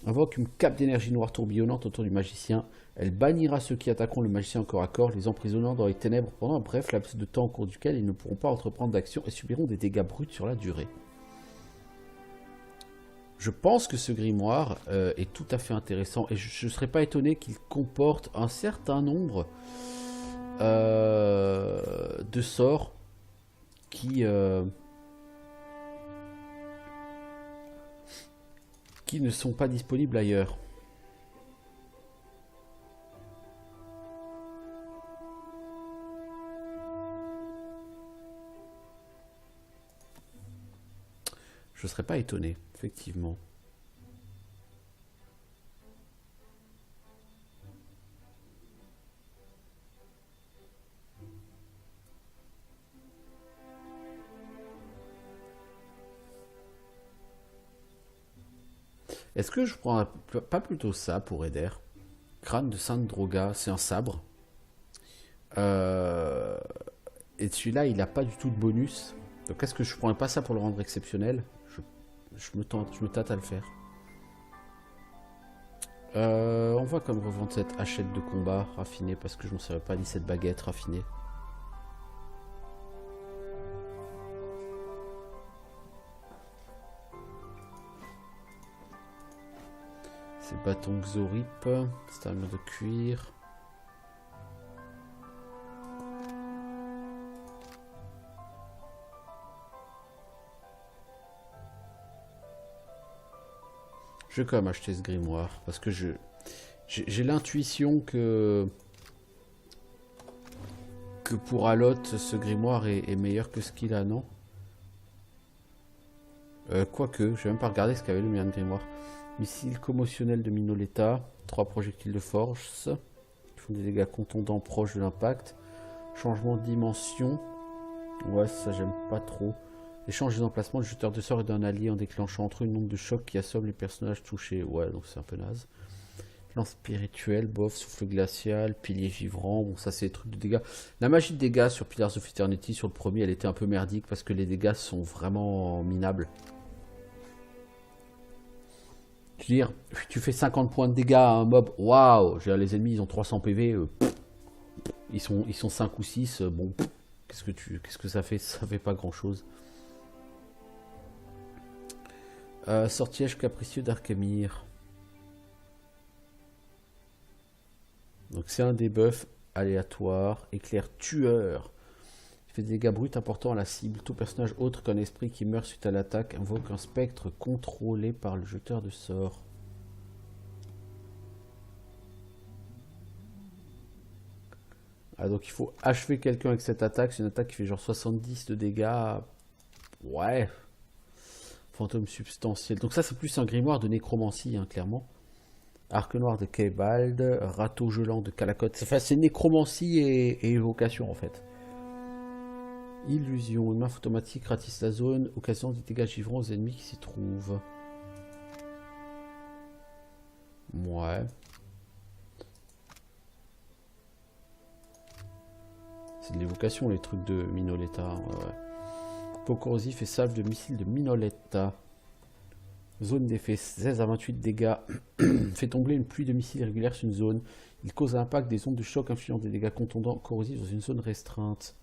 Invoque une cape d'énergie noire tourbillonnante autour du magicien. Elle bannira ceux qui attaqueront le magicien corps à corps, les emprisonnant dans les ténèbres pendant un bref laps de temps au cours duquel ils ne pourront pas entreprendre d'action et subiront des dégâts bruts sur la durée. Je pense que ce grimoire est tout à fait intéressant et je ne serais pas étonné qu'il comporte un certain nombre de sorts qui ne sont pas disponibles ailleurs. Je ne serais pas étonné, effectivement. Est-ce que je prends pas plutôt ça pour Eder? Crâne de Sainte Droga, c'est un sabre. Et celui-là, il n'a pas du tout de bonus. Donc est-ce que je prendrais pas ça pour le rendre exceptionnel? Je me tâte à le faire. On va comme revendre cette hachette de combat raffinée parce que je m'en serais pas dit cette baguette raffinée. C'est bâton Xorip, c'est armure de cuir. Je vais quand même acheter ce grimoire parce que j'ai l'intuition que pour Alot ce grimoire est meilleur que ce qu'il a, non? Quoique, je vais même pas regarder ce qu'avait le mien de grimoire. Missile commotionnel de Minoletta, 3 projectiles de force, qui font des dégâts contondants proches de l'impact. Changement de dimension, ouais ça j'aime pas trop. Échange des emplacements du jeteur de sort et d'un allié en déclenchant entre eux une onde de choc qui assomme les personnages touchés. Ouais, donc c'est un peu naze. Plan spirituel, bof, souffle glacial, pilier givrant. Bon, ça c'est des trucs de dégâts. La magie de dégâts sur Pillars of Eternity, sur le premier, elle était un peu merdique parce que les dégâts sont vraiment minables. Je veux dire, tu fais 50 points de dégâts à un mob, waouh! Les ennemis ils ont 300 PV, ils sont 5 ou 6, bon, qu'est-ce que ça fait? Ça fait pas grand chose. Sortilège capricieux d'Arkemir. Donc c'est un debuff aléatoire, éclair tueur. Il fait des dégâts bruts importants à la cible. Tout personnage autre qu'un esprit qui meurt suite à l'attaque invoque un spectre contrôlé par le jeteur de sorts. Ah, donc il faut achever quelqu'un avec cette attaque. C'est une attaque qui fait genre 70 de dégâts. Ouais. Fantôme substantiel. Donc ça c'est plus un grimoire de nécromancie, hein, clairement. Arc noir de Kebald, râteau gelant de Calacote. Enfin, c'est nécromancie et évocation en fait. Illusion, une main automatique ratisse la zone, occasion des dégâts givrants aux ennemis qui s'y trouvent. Ouais. C'est de l'évocation les trucs de Minoletta. Ouais. Peau corrosif et salve de missiles de Minoletta. Zone d'effet 16 à 28 dégâts. Fait tomber une pluie de missiles régulière sur une zone. Il cause l'impact des ondes de choc infligeant des dégâts contondants corrosifs dans une zone restreinte.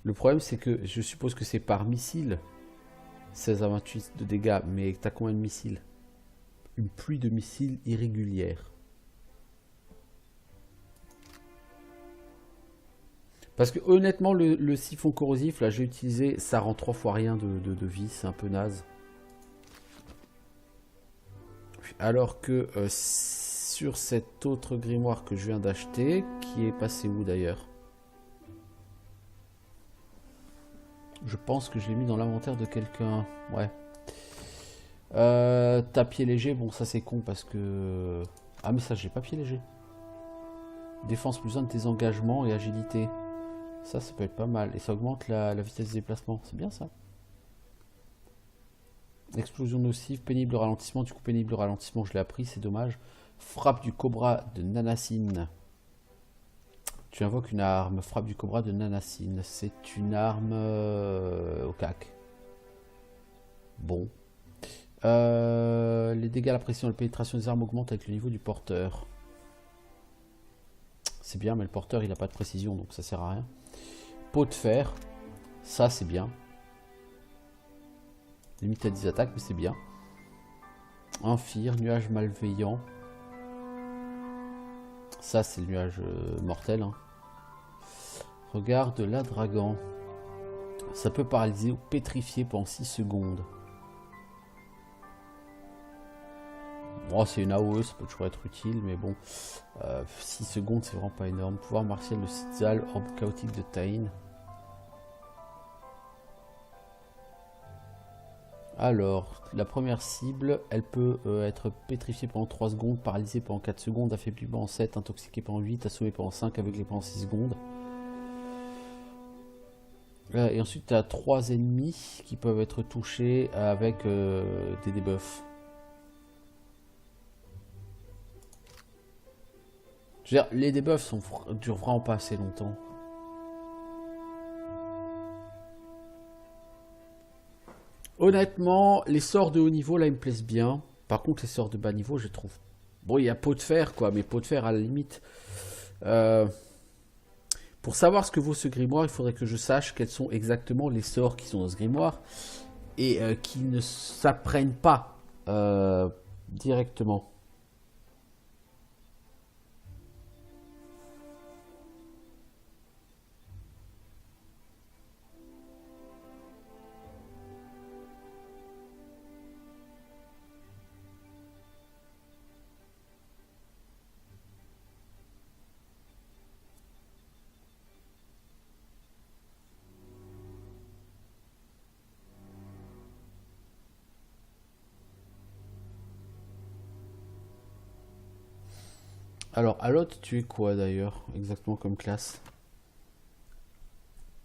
Le problème c'est que je suppose que c'est par missile. 16 à 28 de dégâts. Mais t'as combien de missiles? Une pluie de missiles irrégulière. Parce que honnêtement le siphon corrosif là j'ai utilisé, ça rend 3 fois rien de vie, c'est un peu naze. Alors que sur cet autre grimoire que je viens d'acheter, qui est passé où d'ailleurs? Je pense que je l'ai mis dans l'inventaire de quelqu'un. Ouais. Pied léger, bon ça c'est con parce que... Ah mais ça j'ai pas pied léger. Défense plus 1 de tes engagements et agilité. Ça peut être pas mal. Et ça augmente la vitesse de déplacement. C'est bien ça. Explosion nocive, pénible ralentissement. Du coup, pénible ralentissement, je l'ai appris, c'est dommage. Frappe du cobra de Nanacine. Tu invoques une arme. Frappe du cobra de Nanacine. C'est une arme au cac. Bon. Les dégâts, la pression, la pénétration des armes augmentent avec le niveau du porteur. C'est bien, mais le porteur, il n'a pas de précision, donc ça sert à rien. Peau de fer. Ça, c'est bien. Limite à 10 attaques, mais c'est bien. Amphire, nuage malveillant. Ça, c'est le nuage mortel. Hein. Regard de la dragon. Ça peut paralyser ou pétrifier pendant 6 secondes. Bon, c'est une AOE, ça peut toujours être utile, mais bon. 6 secondes, c'est vraiment pas énorme. Pouvoir martial de Sitzal, orbe chaotique de Tain. Alors, la première cible, elle peut être pétrifiée pendant 3 secondes, paralysée pendant 4 secondes, affaiblie pendant 7, intoxiquée pendant 8, assommée pendant 5, aveuglée pendant 6 secondes. Et ensuite, tu as 3 ennemis qui peuvent être touchés avec des debuffs. Je veux dire, les debuffs durent vraiment pas assez longtemps. Honnêtement, les sorts de haut niveau, là, ils me plaisent bien. Par contre, les sorts de bas niveau, je trouve... Bon, il y a peau de fer, quoi, mais peau de fer, à la limite... Pour savoir ce que vaut ce grimoire, il faudrait que je sache quels sont exactement les sorts qui sont dans ce grimoire. Et qui ne s'apprennent pas directement. Alors, à l'autre, tu es quoi d'ailleurs, exactement comme classe?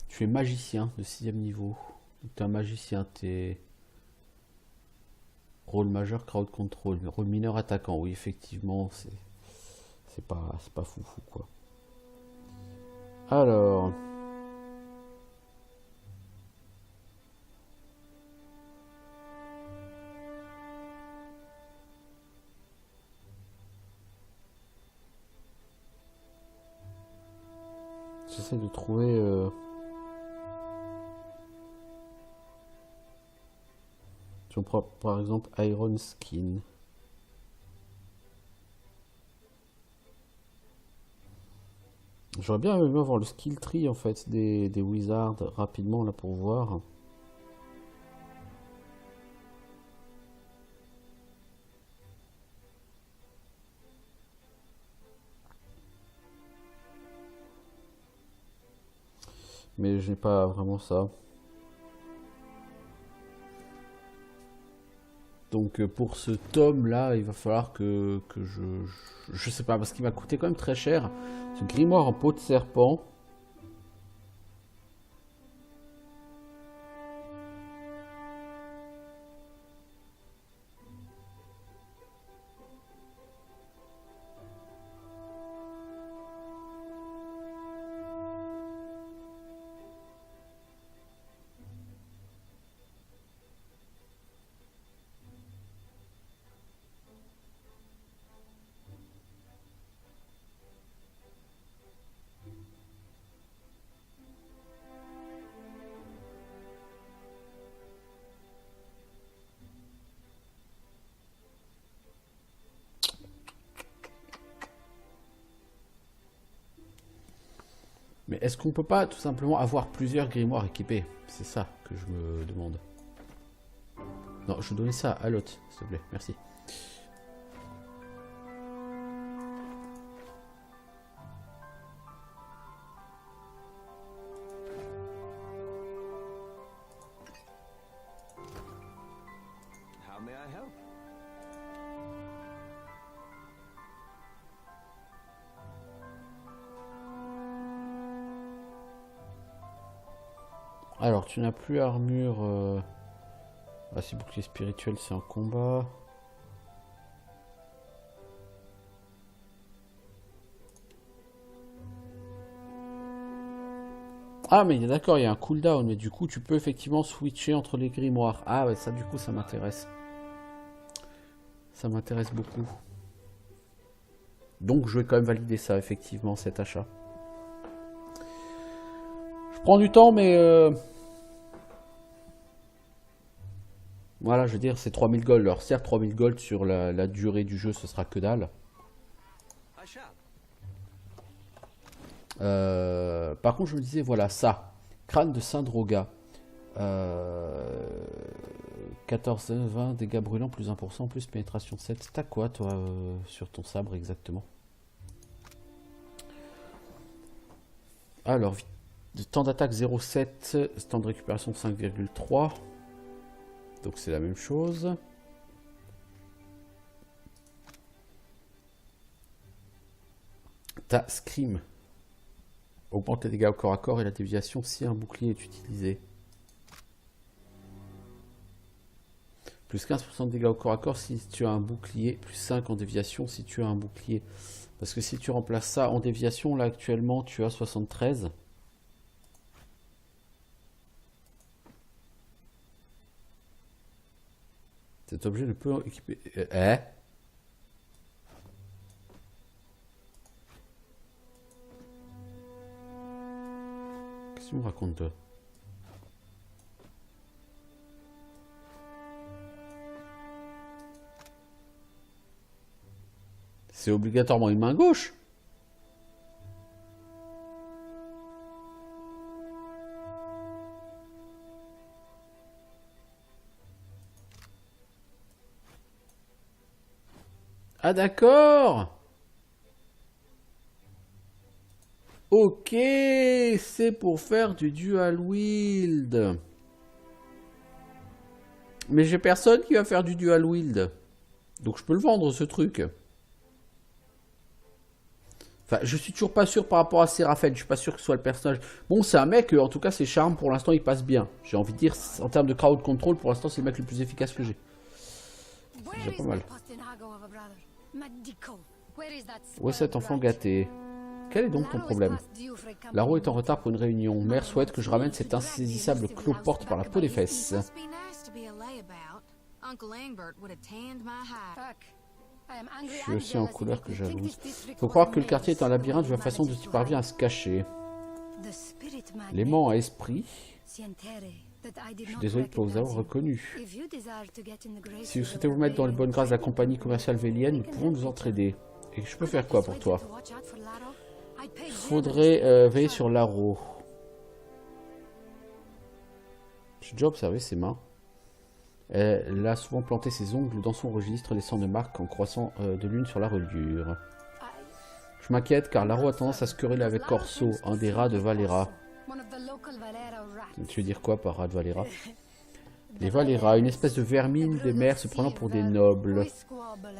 Tu es magicien de 6ème niveau. Tu es un magicien, tu es... Rôle majeur, crowd control. Mais rôle mineur, attaquant. Oui, effectivement, c'est pas foufou, quoi. Alors... J'essaie de trouver... Si on prend par exemple Iron Skin. J'aurais bien aimé avoir le skill tree en fait des wizards rapidement là pour voir. Mais je n'ai pas vraiment ça. Donc pour ce tome là, il va falloir que je sais pas, parce qu'il m'a coûté quand même très cher. Ce grimoire en peau de serpent. Mais est-ce qu'on peut pas tout simplement avoir plusieurs grimoires équipés? C'est ça que je me demande. Non, je donnais ça à l'autre, s'il te plaît, merci. How may I help? Alors, tu n'as plus armure... Ah, c'est bouclier spirituel, c'est en combat. Ah, mais d'accord, il y a un cooldown, mais du coup, tu peux effectivement switcher entre les grimoires. Ah, ouais, ça, du coup, ça m'intéresse. Ça m'intéresse beaucoup. Donc, je vais quand même valider ça, effectivement, cet achat. Je prends du temps, mais... Voilà, je veux dire, c'est 3000 gold. Alors, certes, 3000 gold sur la durée du jeu, ce sera que dalle. Par contre, je me disais, voilà, ça. Crâne de Saint-Droga. 14-20, dégâts brûlants, plus 1%, plus pénétration 7. T'as quoi, toi, sur ton sabre, exactement? Alors, temps d'attaque 0,7, temps de récupération 5,3. Donc c'est la même chose. Ta scream augmente les dégâts au corps à corps et la déviation si un bouclier est utilisé. Plus 15% de dégâts au corps à corps si tu as un bouclier. Plus 5 en déviation si tu as un bouclier. Parce que si tu remplaces ça en déviation, là actuellement tu as 73. Cet objet ne peut équiper... Qu'est-ce que tu me racontes, toi? C'est obligatoirement une main gauche? Ah d'accord. Ok, c'est pour faire du dual wield. Mais j'ai personne qui va faire du dual wield. Donc je peux le vendre ce truc. Enfin, je suis toujours pas sûr par rapport à Séraphaël. Je suis pas sûr que ce soit le personnage. Bon, c'est un mec, en tout cas ses charmes pour l'instant il passe bien. J'ai envie de dire, en termes de crowd control, pour l'instant c'est le mec le plus efficace que j'ai. C'est déjà pas mal. Où est cet enfant gâté? Quel est donc ton problème? Laro est en retard pour une réunion. Mère souhaite que je ramène cet insaisissable cloporte par la peau des fesses. Je suis aussi en couleur que jalouse. Faut croire que le quartier est un labyrinthe vu la façon dont il parvient à se cacher. L'aimant à esprit. Je suis désolé de ne pas vous avoir reconnu. Si vous souhaitez vous mettre dans les bonnes grâces de la compagnie commerciale vélienne, nous pouvons nous entraider. Et je peux faire quoi pour toi? Faudrait veiller sur Laro. J'ai déjà observé ses mains. Elle a souvent planté ses ongles dans son registre, laissant des marques en croissant de lune sur la reliure. Je m'inquiète car Laro a tendance à se quereller avec Corso, un des rats de Valera. Tu veux dire quoi par rat de Valera? Les Valera, une espèce de vermine des mers se prenant pour des nobles.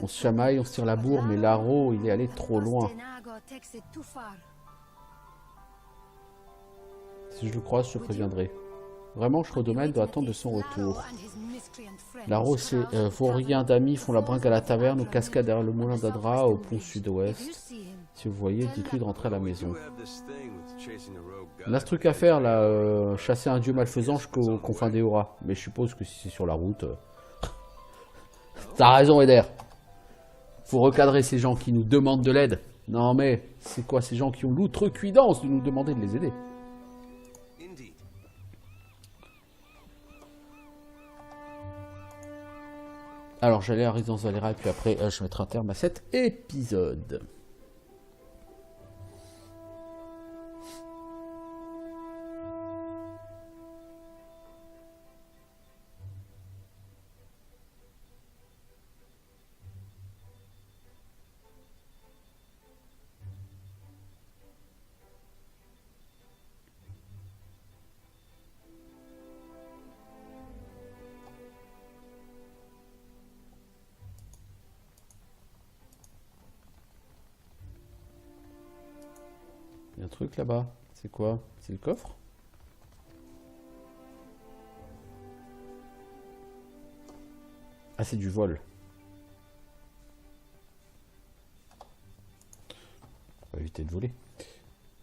On se chamaille, on se tire la bourre, mais Laro, il est allé trop loin. Si je le croise, je te préviendrai. Vraiment, Schrodomen doit attendre de son retour. Laro, ces vauriens d'amis font la bringue à la taverne, aux cascades derrière le moulin d'Adra, au pont sud-ouest. Si vous voyez, dites-lui de rentrer à la maison. On a ce truc à faire, là, chasser un dieu malfaisant jusqu'aux confins des Auras. Mais je suppose que si c'est sur la route... T'as raison, Eder. Faut recadrer ces gens qui nous demandent de l'aide. Non mais, c'est quoi ces gens qui ont l'outrecuidance de nous demander de les aider? Alors j'allais à Résidence Valera et puis après je mettrai un terme à cet épisode. Il y a un truc là-bas. C'est quoi? C'est le coffre? Ah, c'est du vol. On va éviter de voler.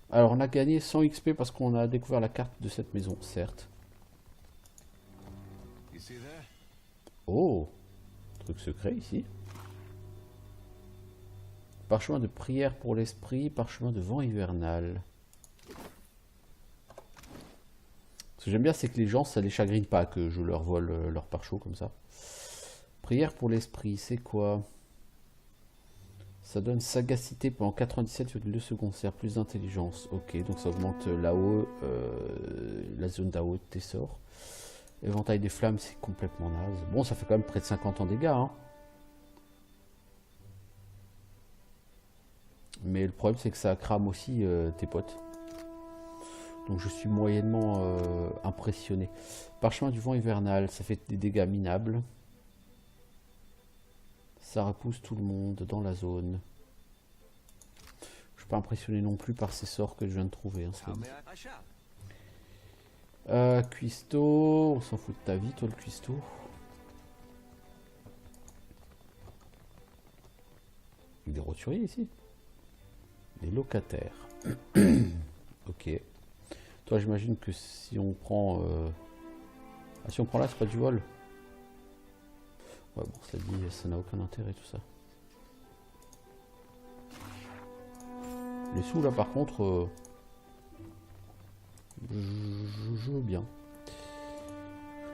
Alors, on a gagné 100 XP parce qu'on a découvert la carte de cette maison, certes. Oh! Truc secret ici. Parchemin de prière pour l'esprit, parchemin de vent hivernal. Ce que j'aime bien, c'est que les gens, ça les chagrine pas que je leur vole leur parchemin comme ça. Prière pour l'esprit, c'est quoi? Ça donne sagacité pendant 97,2 secondes, c'est-à-dire plus d'intelligence. Ok, donc ça augmente là-haut, la zone d'AO de tes sorts. Éventail des flammes, c'est complètement naze. Bon, ça fait quand même près de 50 ans dégâts, hein. Mais le problème, c'est que ça crame aussi tes potes. Donc je suis moyennement impressionné. Parchemin du vent hivernal, ça fait des dégâts minables. Ça repousse tout le monde dans la zone. Je suis pas impressionné non plus par ces sorts que je viens de trouver. Hein, cuistot, on s'en fout de ta vie, toi le cuistot. Il y a des roturiers ici. Les locataires. Ok. Toi, j'imagine que si on prend... Ah, si on prend là, c'est pas du vol. Ouais, bon, ça dit, ça n'a aucun intérêt tout ça. Les sous, là, par contre... je veux bien.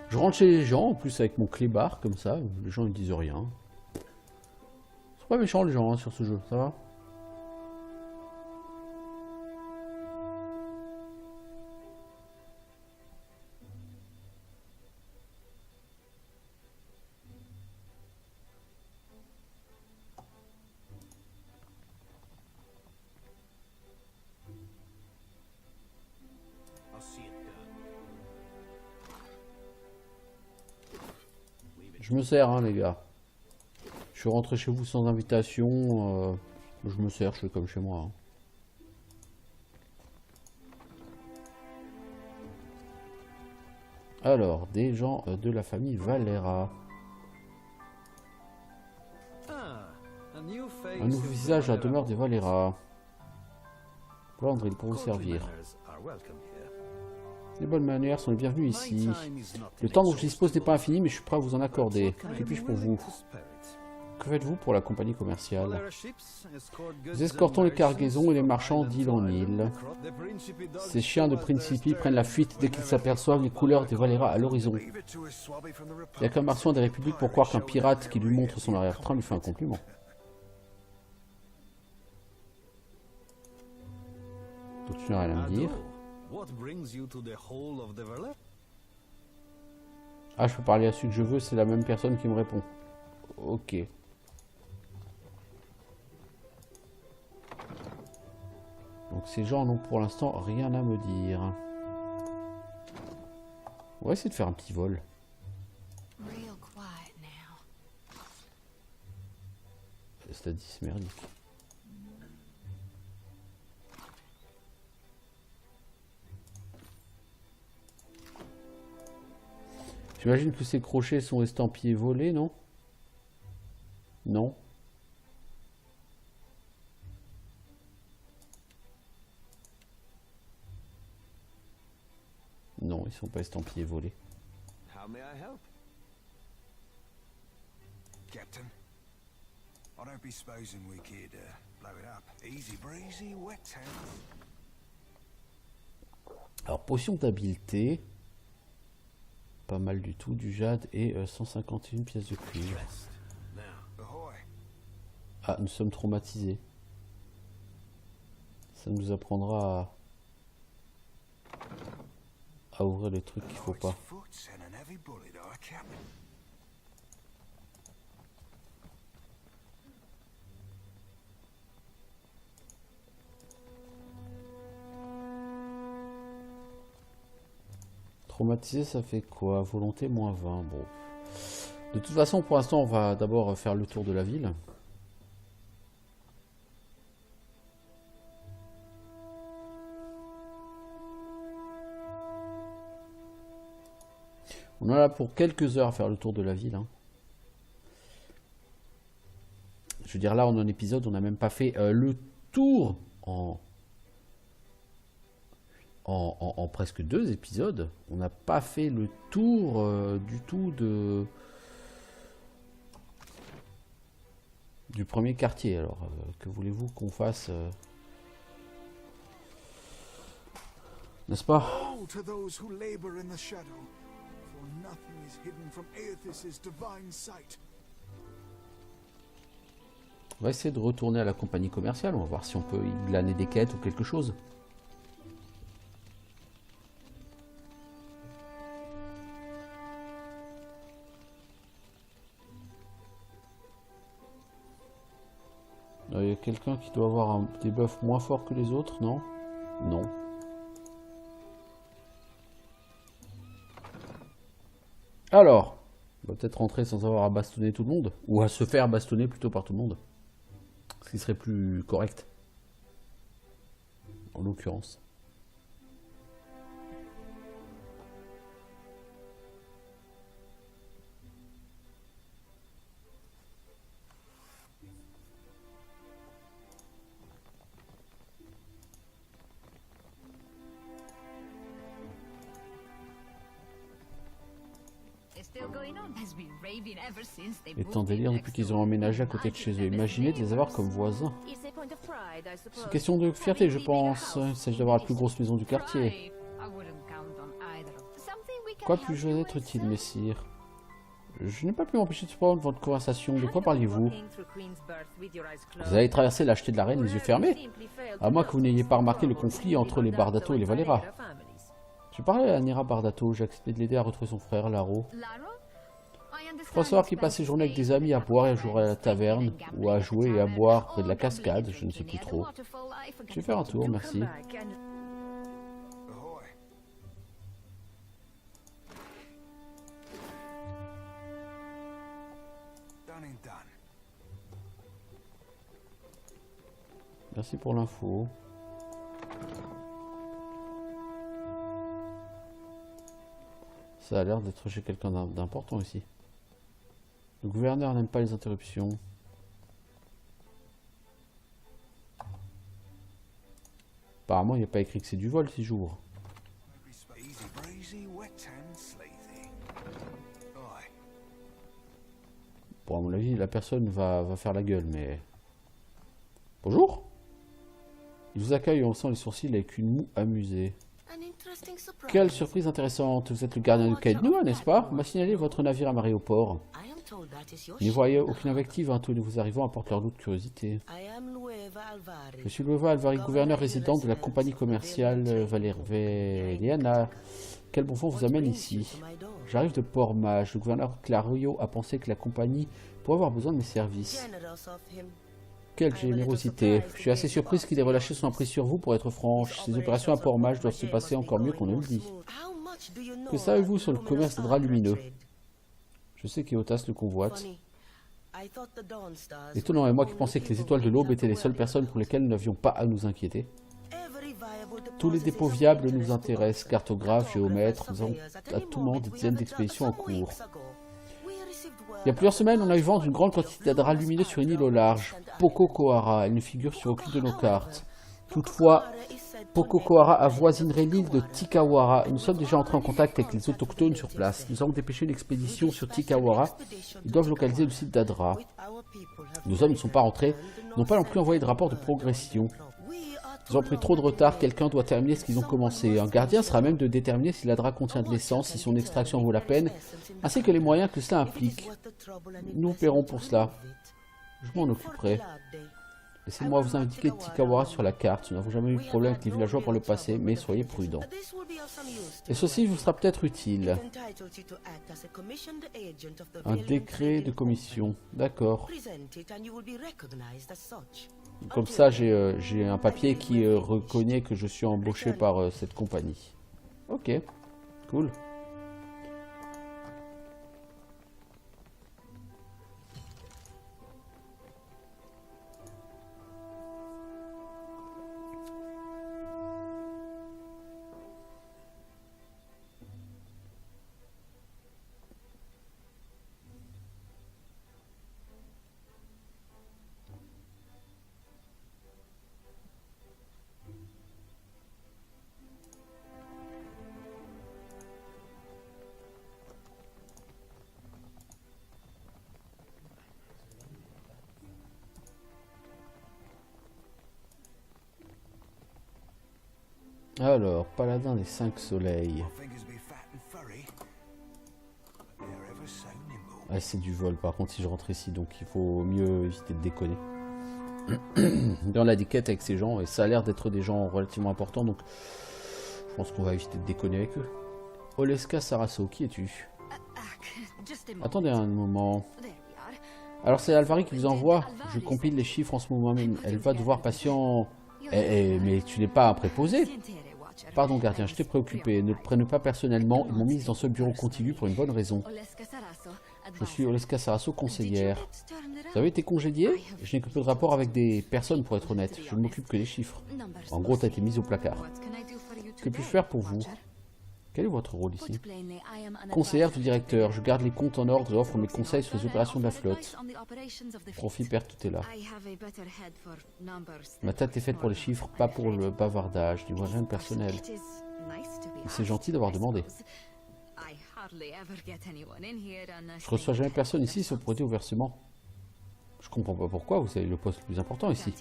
Je rentre chez les gens, en plus, avec mon clébard, comme ça. Les gens, ils disent rien. C'est pas méchant, les gens, hein, sur ce jeu. Ça va ? Je me sers, hein, les gars. Je suis rentré chez vous sans invitation. Je me sers, je suis comme chez moi. Hein. Alors, des gens de la famille Valera. Un nouveau visage à la demeure des Valera. Landril pour vous servir. Les bonnes manières sont les bienvenues ici. Le temps dont je dispose n'est pas infini, mais je suis prêt à vous en accorder. Que puis-je pour vous? Que faites-vous pour la compagnie commerciale? Nous escortons les cargaisons et les marchands d'île en île. Ces chiens de Principi prennent la fuite dès qu'ils s'aperçoivent les couleurs des Valera à l'horizon. Il n'y a qu'un marsouin des républiques pour croire qu'un pirate qui lui montre son arrière-train lui fait un compliment. Donc tu n'as rien à me dire. What brings you to the hole of the Verlet? Ah, je peux parler à celui que je veux, c'est la même personne qui me répond. Ok. Donc ces gens n'ont pour l'instant rien à me dire. On va essayer de faire un petit vol. Real quiet now. C'est à 10 merdique. J'imagine que ces crochets sont estampillés volés, non? Non. Non, ils sont pas estampillés volés. How may I help? Captain, I don't be supposing we could blow it up. Easy breezy, wet hands. Alors, potion d'habileté. Pas mal du tout, du jade et 151 pièces de cuivre. Ahoy. Ah, nous sommes traumatisés. Ça nous apprendra à ouvrir les trucs qu'il faut pas. Foot and an heavy bullet, Captain. Traumatisé, ça fait quoi? Volonté moins 20. Bon. De toute façon, pour l'instant, on va d'abord faire le tour de la ville. On en a pour quelques heures à faire le tour de la ville. Hein. Je veux dire, là, en un épisode, on n'a même pas fait le tour en presque 2 épisodes. On n'a pas fait le tour du tout du premier quartier. Alors, que voulez-vous qu'on fasse n'est-ce pas? Oh, to those who labor in the shadow, for nothing is hidden from Aethys' divine sight. On va essayer de retourner à la compagnie commerciale. On va voir si on peut y glaner des quêtes ou quelque chose. Il y a quelqu'un qui doit avoir un debuff moins fort que les autres, non? Non. Alors, on va peut-être rentrer sans avoir à bastonner tout le monde. Ou à se faire bastonner plutôt par tout le monde. Ce qui serait plus correct. En l'occurrence. Est en délire depuis qu'ils ont emménagé à côté de chez eux. Imaginez de les avoir comme voisins. C'est une question de fierté, je pense. Il s'agit d'avoir la plus grosse maison du quartier. Quoi puis-je être utile, messire? Je n'ai pas pu m'empêcher de surprendre votre conversation. De quoi parliez-vous? Vous avez traversé lâcheté de la reine les yeux fermés? À moins que vous n'ayez pas remarqué le conflit entre les Bardato et les Valera. J'ai parlé à Nera Bardato, j'ai accepté de l'aider à retrouver son frère, Laro. Je crois savoir qu'il passe ses journées avec des amis à boire et à jouer à la taverne, ou à jouer et à boire près de la cascade, je ne sais plus trop. Je vais faire un tour, merci. Ahoy. Done and done. Merci pour l'info. Ça a l'air d'être chez quelqu'un d'important ici. Le gouverneur n'aime pas les interruptions. Apparemment, il n'y a pas écrit que c'est du vol si j'ouvre. Easy breezy, wet and sleazy. Aye. Bon, à mon avis, la personne va faire la gueule, mais... Bonjour. Il vous accueille en haussant les sourcils avec une moue amusée. Quelle surprise intéressante. Vous êtes le gardien du Kaidnoa, n'est-ce pas? On m'a signalé votre navire amarré au port. told that is your N'y ship. voyez aucune invective, hein, tous les nouveaux arrivants apportent leur lot de curiosité. I am Lueva Alvarez. Je suis Lueva Alvari, gouverneur résident de la compagnie commerciale Valeriana. Quel bon vent vous amène ici? J'arrive de Port-Mage. Le gouverneur Clario a pensé que la compagnie pourrait avoir besoin de mes services. Generous of him. Quelle générosité. Je suis assez surprise qu'il ait relâché son emprise sur vous, pour être franche. Ces opérations à Port-Mage doivent se passer encore mieux qu'on ne le dit. How much do you know Que savez-vous sur le about commerce des draps luminous lumineux? trade? Je sais qu'Eotas le convoite. Funny. I thought the Dawn Stars Étonnant, et moi qui pensais que les étoiles de l'aube étaient les seules were personnes pour lesquelles nous n'avions pas à nous inquiéter. every viable Tous les deposit dépôts is of viables interest nous to intéressent. us. Cartographes, géomètres, nous avons à tout moment des dizaines d'expéditions en cours. Il y a plusieurs semaines, on a eu vent d'une grande quantité de draps lumineux sur une île au large, Poko Kohara. Elle ne figure sur aucune de nos cartes. Toutefois, Poko Kohara avoisinerait l'île de Tikawara. Nous sommes déjà entrés en contact avec les autochtones sur place. Nous avons dépêché une expédition sur Tikawara. Ils doivent localiser le site d'Adra. Nos hommes ne sont pas rentrés, n'ont pas non plus envoyé de rapport de progression. Ils ont pris trop de retard, quelqu'un doit terminer ce qu'ils ont commencé. Un gardien sera à même de déterminer si l'Adra contient de l'essence, si son extraction vaut la peine, ainsi que les moyens que cela implique. Nous paierons pour cela. Je m'en occuperai. Laissez-moi vous indiquer Tikawara sur la carte. Nous n'avons jamais eu de problème avec les villageois par le passé, mais soyez prudents. Et ceci vous sera peut-être utile. Un décret de commission. D'accord. Comme ça, j'ai un papier qui reconnaît que je suis embauché par cette compagnie. Ok, cool. Alors, paladin des 5 soleils. My fingers be fat and furry, but they're ever so nimble. Ah, c'est du vol par contre si je rentre ici, donc il faut mieux éviter de déconner. Dans la quêtes avec ces gens, et ça a l'air d'être des gens relativement importants, donc je pense qu'on va éviter de déconner avec eux. Oleska Sarasso, qui es-tu? Just a moment. Attendez un moment. There we are. Alors c'est Alvari qui vous envoie. Je compile les chiffres en ce moment même. Elle va devoir patient... mais tu n'es pas un préposé. Pardon gardien, je t'ai préoccupé. Ne le prenne pas personnellement. Ils m'ont mise dans ce bureau contigu pour une bonne raison. Je suis Oleska Sarasso, conseillère. Vous avez été congédié? Je n'ai que peu de rapport avec des personnes pour être honnête. Je ne m'occupe que des chiffres. En gros, tu as été mise au placard. Que puis-je faire pour vous? Quel est votre rôle ici? Conseillère du directeur. Je garde les comptes en ordre et offre mes conseils sur les opérations de la flotte. Profit, perte, tout est là. Ma tête est faite pour les chiffres, pas pour le bavardage. Du rien de personnel. C'est gentil d'avoir demandé. Je reçois jamais personne ici sauf pour aider au versement. Je comprends pas pourquoi, vous avez le poste le plus important ici.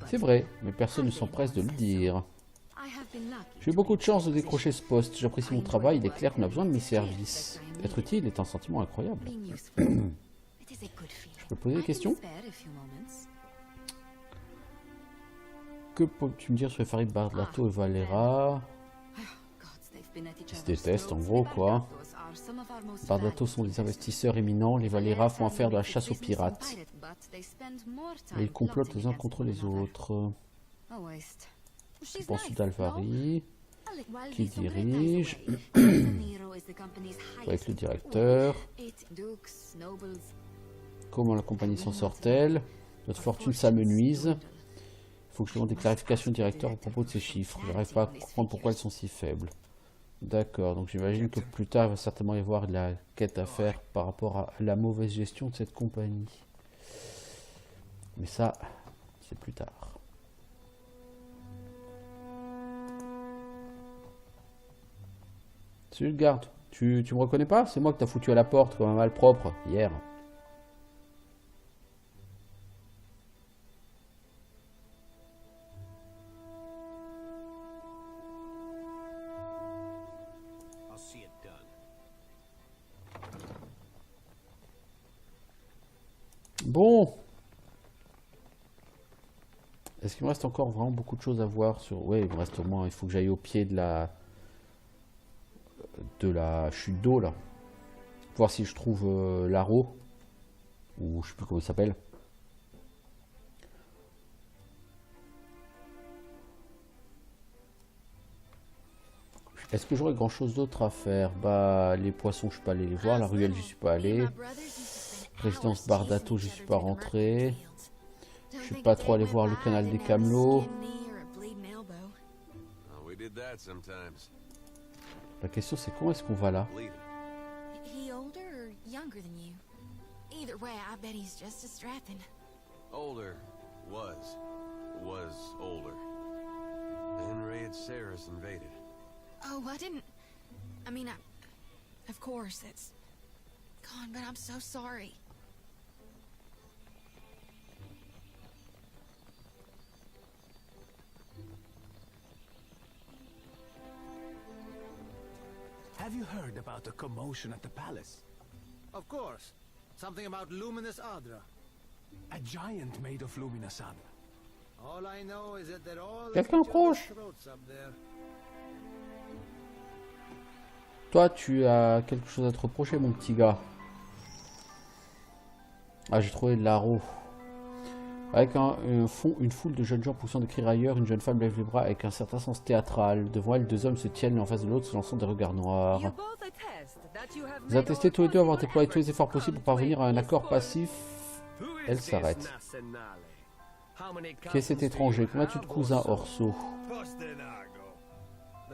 C'est vrai, mais personne ne s'empresse de le dire. J'ai eu beaucoup de chance de décrocher ce poste. J'apprécie mon travail, il est clair qu'on a besoin de mes services. Être utile est un sentiment incroyable. Je peux poser des questions? Que peux-tu me dire sur les Farid Barlato et Valera? Ils se détestent en gros quoi. Bardato sont des investisseurs éminents, les Valera font affaire de la chasse aux pirates. Et ils complotent les uns contre les autres. Que penses-tu d'Alvari? Qui dirige? Avec le directeur. Comment la compagnie s'en sort-elle? Notre fortune s'amenuise. Il faut que je demande des clarifications au directeur à propos de ces chiffres. Je n'arrive pas à comprendre pourquoi elles sont si faibles. D'accord, donc j'imagine que plus tard il va certainement y avoir de la quête à faire par rapport à la mauvaise gestion de cette compagnie. Mais ça, c'est plus tard. Salut le garde, tu me reconnais pas? C'est moi que t'as foutu à la porte comme un malpropre hier. I'll see it done. Bon. Est-ce qu'il me reste encore vraiment beaucoup de choses à voir sur... Ouais, il me reste au moins... Il faut que j'aille au pied de la chute d'eau, là. Voir si je trouve l'Aro. Ou je sais plus comment il s'appelle. Est-ce que j'aurais grand chose d'autre à faire? Bah, les poissons, je suis pas allé les voir. La ruelle, j'y suis pas allé. Résidence Bardato, j'y suis pas rentré. Je suis pas trop allé voir le canal des Camelots. We did that sometimes. La question, c'est comment est-ce qu'on va là? Bleeding. He older or younger than you? Either way, I bet he's just as strapping. Older. Was older. Then Raid Saris invaded. Oh, I didn't... I mean, of course, it's... gone, but I'm so sorry. Have you heard about the commotion at the palace? Of course. Something about luminous Adra. A giant made of luminous Adra. All I know is that they're all Quelqu'un at each other's proche. throats up there. Toi, tu as quelque chose à te reprocher, mon petit gars. Ah, j'ai trouvé de l'Aro. Avec une foule de jeunes gens poussant des cris railleurs, une jeune femme lève les bras avec un certain sens théâtral. Devant elle, deux hommes se tiennent l'un en face de l'autre, se lançant des regards noirs. Vous attestez tous les deux avoir déployé tous les efforts possibles pour parvenir à un accord passif. Elle s'arrête. Qui est cet étranger? Combien tu de cousins, Orso?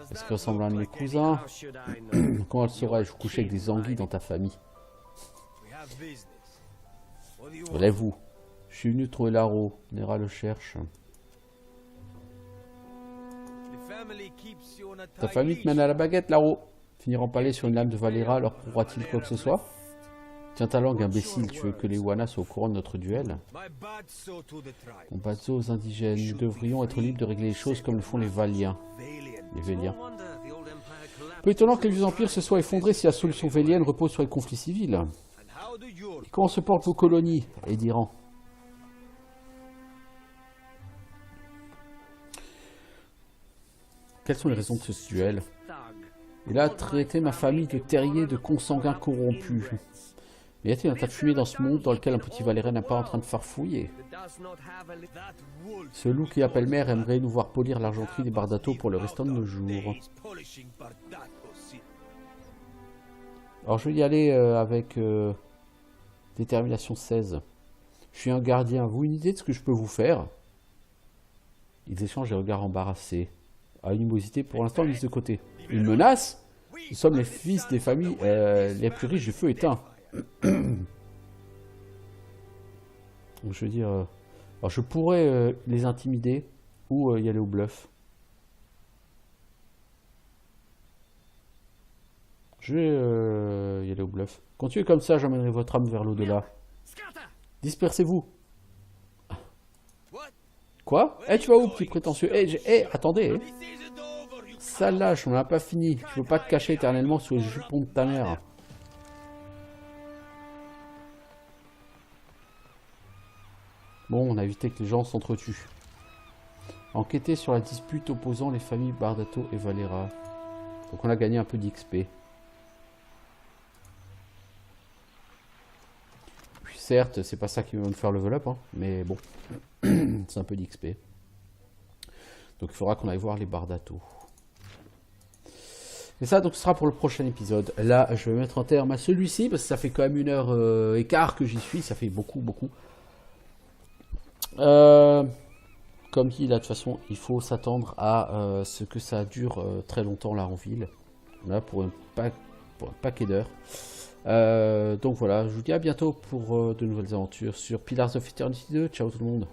Est-ce qu'il ressemble à un de mes cousins? Comment le saurais-je? Coucher avec des anguilles dans ta famille. Relève-vous. Je suis venu trouver l'Aro. Nera le cherche. Ta famille te mène à la baguette, l'Aro. Finir empalé sur une lame de Valera leur prouvera-t-il quoi que ce soit? Tiens ta langue, imbécile. Tu veux que les Wana soient au courant de notre duel? On bazzo aux indigènes. Nous devrions être libres de régler les choses comme le font les Valiens. Les Véliens. Peu étonnant que les vieux empires se soient effondrés si la solution vélienne repose sur les conflits civils. Et comment se portent vos colonies, Ediran? Quelles sont les raisons de ce duel? Il a traité ma famille de terriers de consanguins corrompus. Mais y a-t-il un tas de fumée dans ce monde dans lequel un petit Valérien n'est pas en train de farfouiller? Ce loup qui appelle mère aimerait nous voir polir l'argenterie des Bardato pour le restant de nos jours. Alors je vais y aller avec détermination 16. Je suis un gardien. Vous une idée de ce que je peux vous faire? Ils échangent des regards embarrassés. Animosité pour l'instant mise de côté. Une menace? Nous sommes les fils des familles les plus riches du feu éteint. Donc je veux dire... alors je pourrais les intimider ou y aller au bluff. Je vais y aller au bluff. Continuez comme ça, j'emmènerai votre âme vers l'au-delà. Dispersez-vous. Quoi? Eh, tu vas où, petit prétentieux? Eh, attendez. Sale lâche, on n'a pas fini. Tu veux pas te cacher éternellement sous les jupons de ta mère. Bon, on a évité que les gens s'entretuent. Enquêter sur la dispute opposant les familles Bardato et Valera. Donc on a gagné un peu d'XP. Puis certes, c'est pas ça qui va me faire level up, hein, mais bon. C'est un peu d'XP. Donc il faudra qu'on aille voir les Bardato. Et ça, donc, ce sera pour le prochain épisode. Là, je vais mettre un terme à celui-ci, parce que ça fait quand même 1h15 que j'y suis. Ça fait beaucoup. Comme dit, là, de toute façon, il faut s'attendre à ce que ça dure très longtemps, là, en ville. Là, pour un paquet d'heures. Donc voilà, je vous dis à bientôt pour de nouvelles aventures sur Pillars of Eternity 2. Ciao tout le monde.